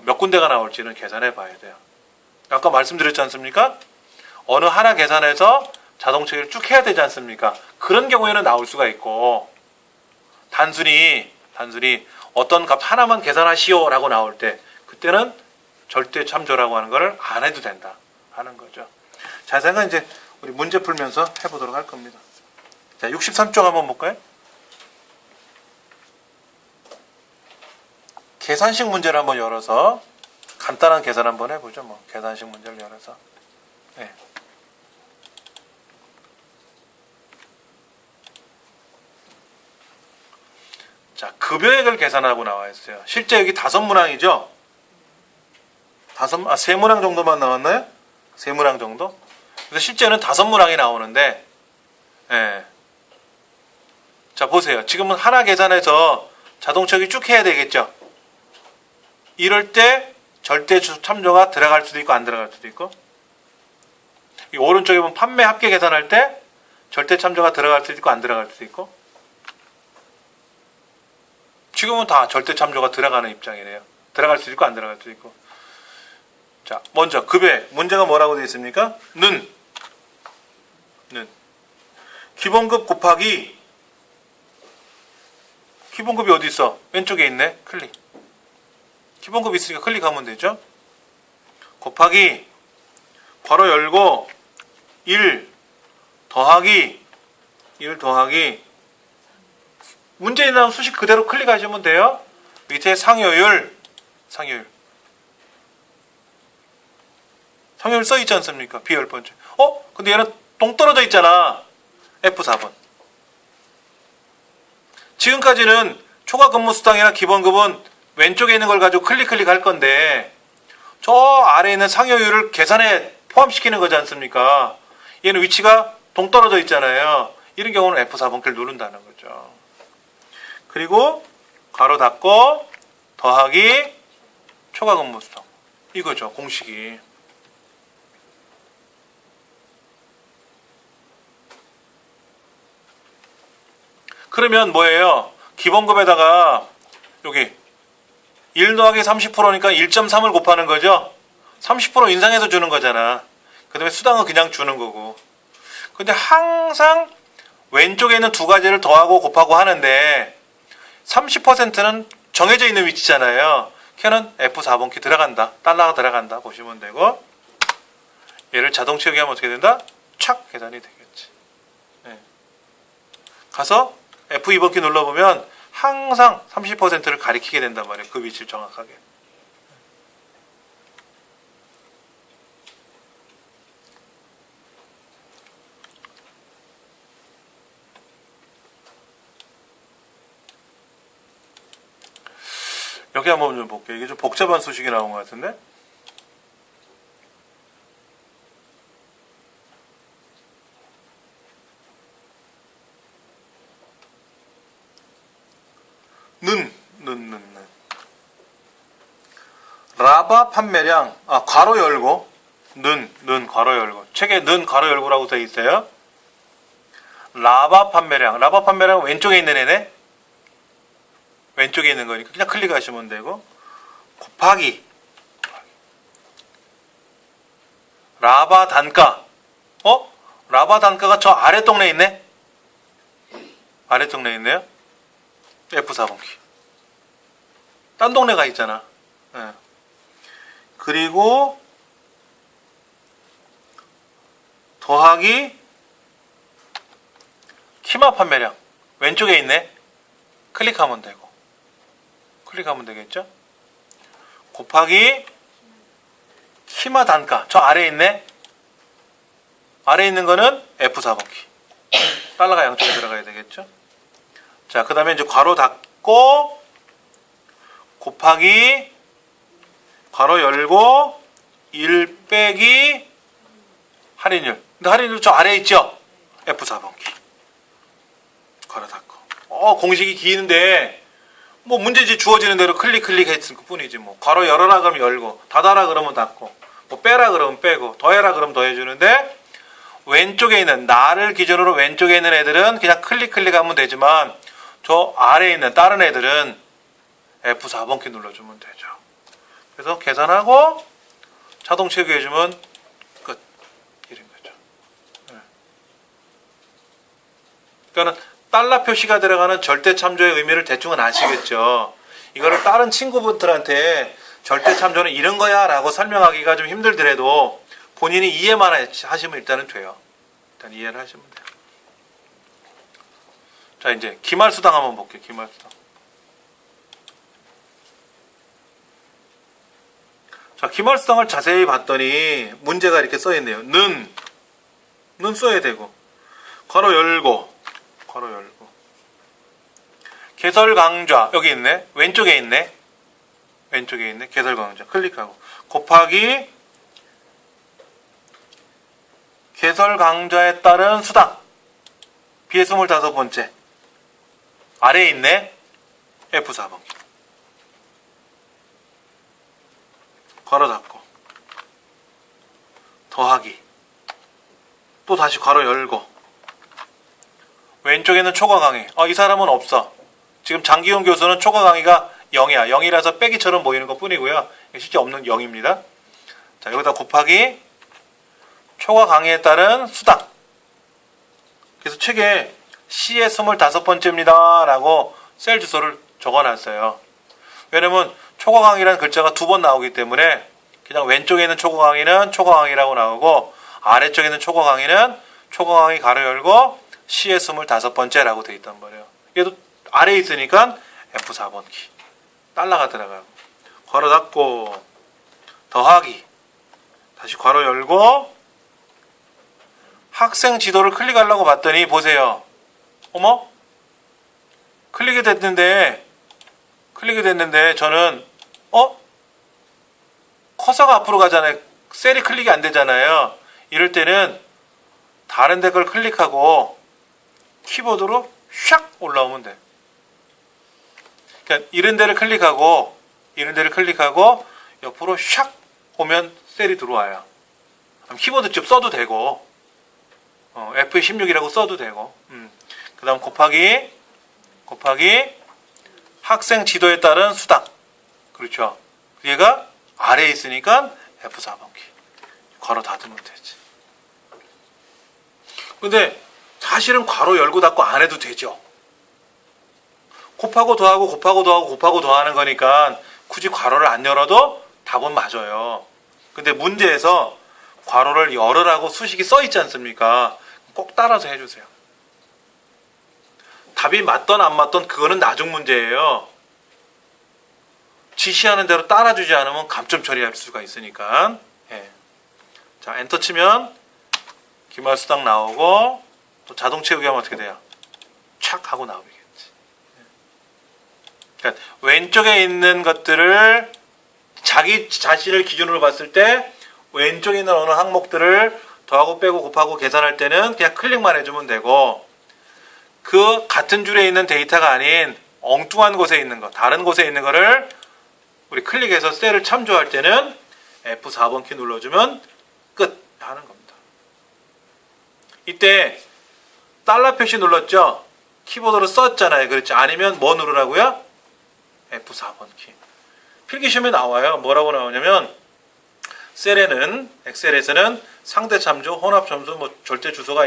몇 군데가 나올지는 계산해 봐야 돼요. 아까 말씀드렸지 않습니까? 어느 하나 계산해서 자동체계를 쭉 해야 되지 않습니까? 그런 경우에는 나올 수가 있고, 단순히 어떤 값 하나만 계산하시오 라고 나올 때, 그때는 절대 참조라고 하는 것을 안 해도 된다 하는 거죠. 자세한 이제 우리 문제 풀면서 해보도록 할 겁니다. 자, 63쪽 한번 볼까요? 계산식 문제를 한번 열어서 간단한 계산 한번 해보죠. 뭐 계산식 문제를 열어서. 네. 자, 급여액을 계산하고 나와 있어요. 실제 여기 5문항이죠? 3문항 정도만 나왔나요? 3문항 정도? 그래서 실제는 5문항이 나오는데, 자, 보세요. 지금은 하나 계산해서 자동차기 쭉 해야 되겠죠? 이럴 때 절대 참조가 들어갈 수도 있고 안 들어갈 수도 있고, 이 오른쪽에 보면 판매 합계 계산할 때 절대 참조가 들어갈 수도 있고 안 들어갈 수도 있고, 지금은 다 절대 참조가 들어가는 입장이네요. 들어갈 수도 있고 안 들어갈 수도 있고. 자, 먼저 급여액 문제가 뭐라고 되어 있습니까? 는 기본급 곱하기, 기본급이 어디 있어? 왼쪽에 있네. 클릭. 기본급 있으니까 클릭하면 되죠. 곱하기 괄호 열고 1 더하기 문제에 나온 수식 그대로 클릭하시면 돼요. 밑에 상여율 써 있지 않습니까? B10번째. 근데 얘는 동떨어져 있잖아. F4번. 지금까지는 초과 근무 수당이나 기본급은 왼쪽에 있는 걸 가지고 클릭할 건데, 저 아래에 있는 상여율을 계산에 포함시키는 거지 않습니까? 얘는 위치가 동떨어져 있잖아요. 이런 경우는 F4번 키를 누른다는 거죠. 그리고 괄호 닫고 더하기 초과 근무 수당. 이거죠, 공식이. 그러면 뭐예요? 기본급에다가 여기 1 더하기 30%니까 1.3을 곱하는 거죠? 30% 인상해서 주는 거잖아. 그 다음에 수당은 그냥 주는 거고. 근데 항상 왼쪽에 있는 두 가지를 더하고 곱하고 하는데 30%는 정해져 있는 위치잖아요. 걔는 F4번 키 들어간다. 달러가 들어간다. 보시면 되고, 얘를 자동 채우기 하면 어떻게 된다? 착 계산이 되겠지. 네. 가서 F2번 키 눌러보면 항상 30%를 가리키게 된단 말이에요. 그 위치를 정확하게. 여기 한번 좀 볼게요. 이게 좀 복잡한 수식이 나온 것 같은데? 라바 판매량, 괄호 열고, 괄호 열고. 책에 괄호 열고라고 써 있어요. 라바 판매량 왼쪽에 있는 애네? 왼쪽에 있는 거니까 그냥 클릭하시면 되고, 곱하기. 라바 단가. 라바 단가가 저 아래 동네에 있네? 아래 동네에 있네요? F4번 키. 딴 동네가 있잖아. 예. 그리고 더하기 키마 판매량. 왼쪽에 있네? 클릭하면 되고. 클릭하면 되겠죠? 곱하기 키마 단가. 저 아래에 있네? 아래에 있는 거는 F4번 키. 달러가 양쪽에 들어가야 되겠죠? 자, 그 다음에 이제 괄호 닫고, 곱하기, 괄호 열고, 1 빼기, 할인율. 근데 할인율 저 아래에 있죠? F4번 키. 괄호 닫고. 공식이 기는데, 뭐 문제지 주어지는 대로 클릭했을 뿐이지 뭐. 괄호 열어라 그러면 열고, 닫아라 그러면 닫고, 뭐 빼라 그러면 빼고, 더해라 그러면 더해주는데, 왼쪽에 있는, 나를 기준으로 왼쪽에 있는 애들은 그냥 클릭하면 되지만, 저 아래에 있는 다른 애들은 F4번 키 눌러주면 되죠. 그래서 계산하고 자동 체크해주면 끝. 이런 거죠. 네. 그러니까 달러 표시가 들어가는 절대 참조의 의미를 대충은 아시겠죠. 이거를 다른 친구분들한테 절대 참조는 이런 거야 라고 설명하기가 좀 힘들더라도 본인이 이해만 하시면 일단은 돼요. 일단 이해를 하시면 돼요. 자, 이제 기말수당 한번 볼게요. 기말수당. 자, 기말수당을 자세히 봤더니 문제가 이렇게 써있네요. 는 써야 되고, 괄호 열고, 개설강좌 여기 있네. 왼쪽에 있네. 개설강좌 클릭하고, 곱하기 개설강좌에 따른 수당 비의 25번째 아래에 있네. F4번 키. 괄호 닫고, 더하기, 또 다시 괄호 열고, 왼쪽에는 초과 강의. 이 사람은 없어. 지금 장기훈 교수는 초과 강의가 0이야. 0이라서 빼기처럼 보이는 것 뿐이고요. 실제 없는 0입니다. 자, 여기다 곱하기 초과 강의에 따른 수당. 그래서 책에 C의 25번째입니다 라고 셀 주소를 적어놨어요. 왜냐면 초과 강의라는 글자가 2번 나오기 때문에 그냥 왼쪽에 있는 초과 강의는 초과 강의라고 나오고, 아래쪽에 있는 초과 강의는 초과 강의 가로 열고 C의 25번째라고 돼 있단 말이에요. 얘도 아래에 있으니까 F4번 키. 달러가 들어가고, 괄호 닫고, 더하기, 다시 괄호 열고, 학생 지도를 클릭하려고 봤더니 보세요. 어머? 클릭이 됐는데 저는 커서가 앞으로 가잖아요. 셀이 클릭이 안 되잖아요. 이럴 때는 다른 데 걸 클릭하고 키보드로 샥 올라오면 돼. 그러니까 이런 데를 클릭하고 옆으로 샥 오면 셀이 들어와요. 키보드 쭉 써도 되고, F16이라고 써도 되고, 그 다음 곱하기 학생 지도에 따른 수당. 그렇죠. 얘가 아래에 있으니까 F4번 키. 괄호 닫으면 되지. 근데 사실은 괄호 열고 닫고 안 해도 되죠. 곱하고 더하는 거니까 굳이 괄호를 안 열어도 답은 맞아요. 근데 문제에서 괄호를 열으라고 수식이 써 있지 않습니까? 꼭 따라서 해주세요. 답이 맞던 안 맞던 그거는 나중 문제예요. 지시하는 대로 따라주지 않으면 감점 처리할 수가 있으니까. 예. 자, 엔터 치면 기말수당 나오고, 또 자동 채우기 하면 어떻게 돼요? 착 하고 나오겠지. 그러니까 왼쪽에 있는 것들을 자기 자신을 기준으로 봤을 때 왼쪽에 있는 어느 항목들을 더하고 빼고 곱하고 계산할 때는 그냥 클릭만 해주면 되고, 그 같은 줄에 있는 데이터가 아닌 엉뚱한 곳에 있는 거, 다른 곳에 있는 거를 우리 클릭해서 셀을 참조할 때는 F4번 키 눌러주면 끝 하는 겁니다. 이때 달러 표시 눌렀죠? 키보드로 썼잖아요. 그렇죠? 아니면 뭐 누르라고요? F4번 키. 필기시험에 나와요. 뭐라고 나오냐면 셀에는 엑셀에서는 상대 참조, 혼합 점수, 뭐 절대 주소가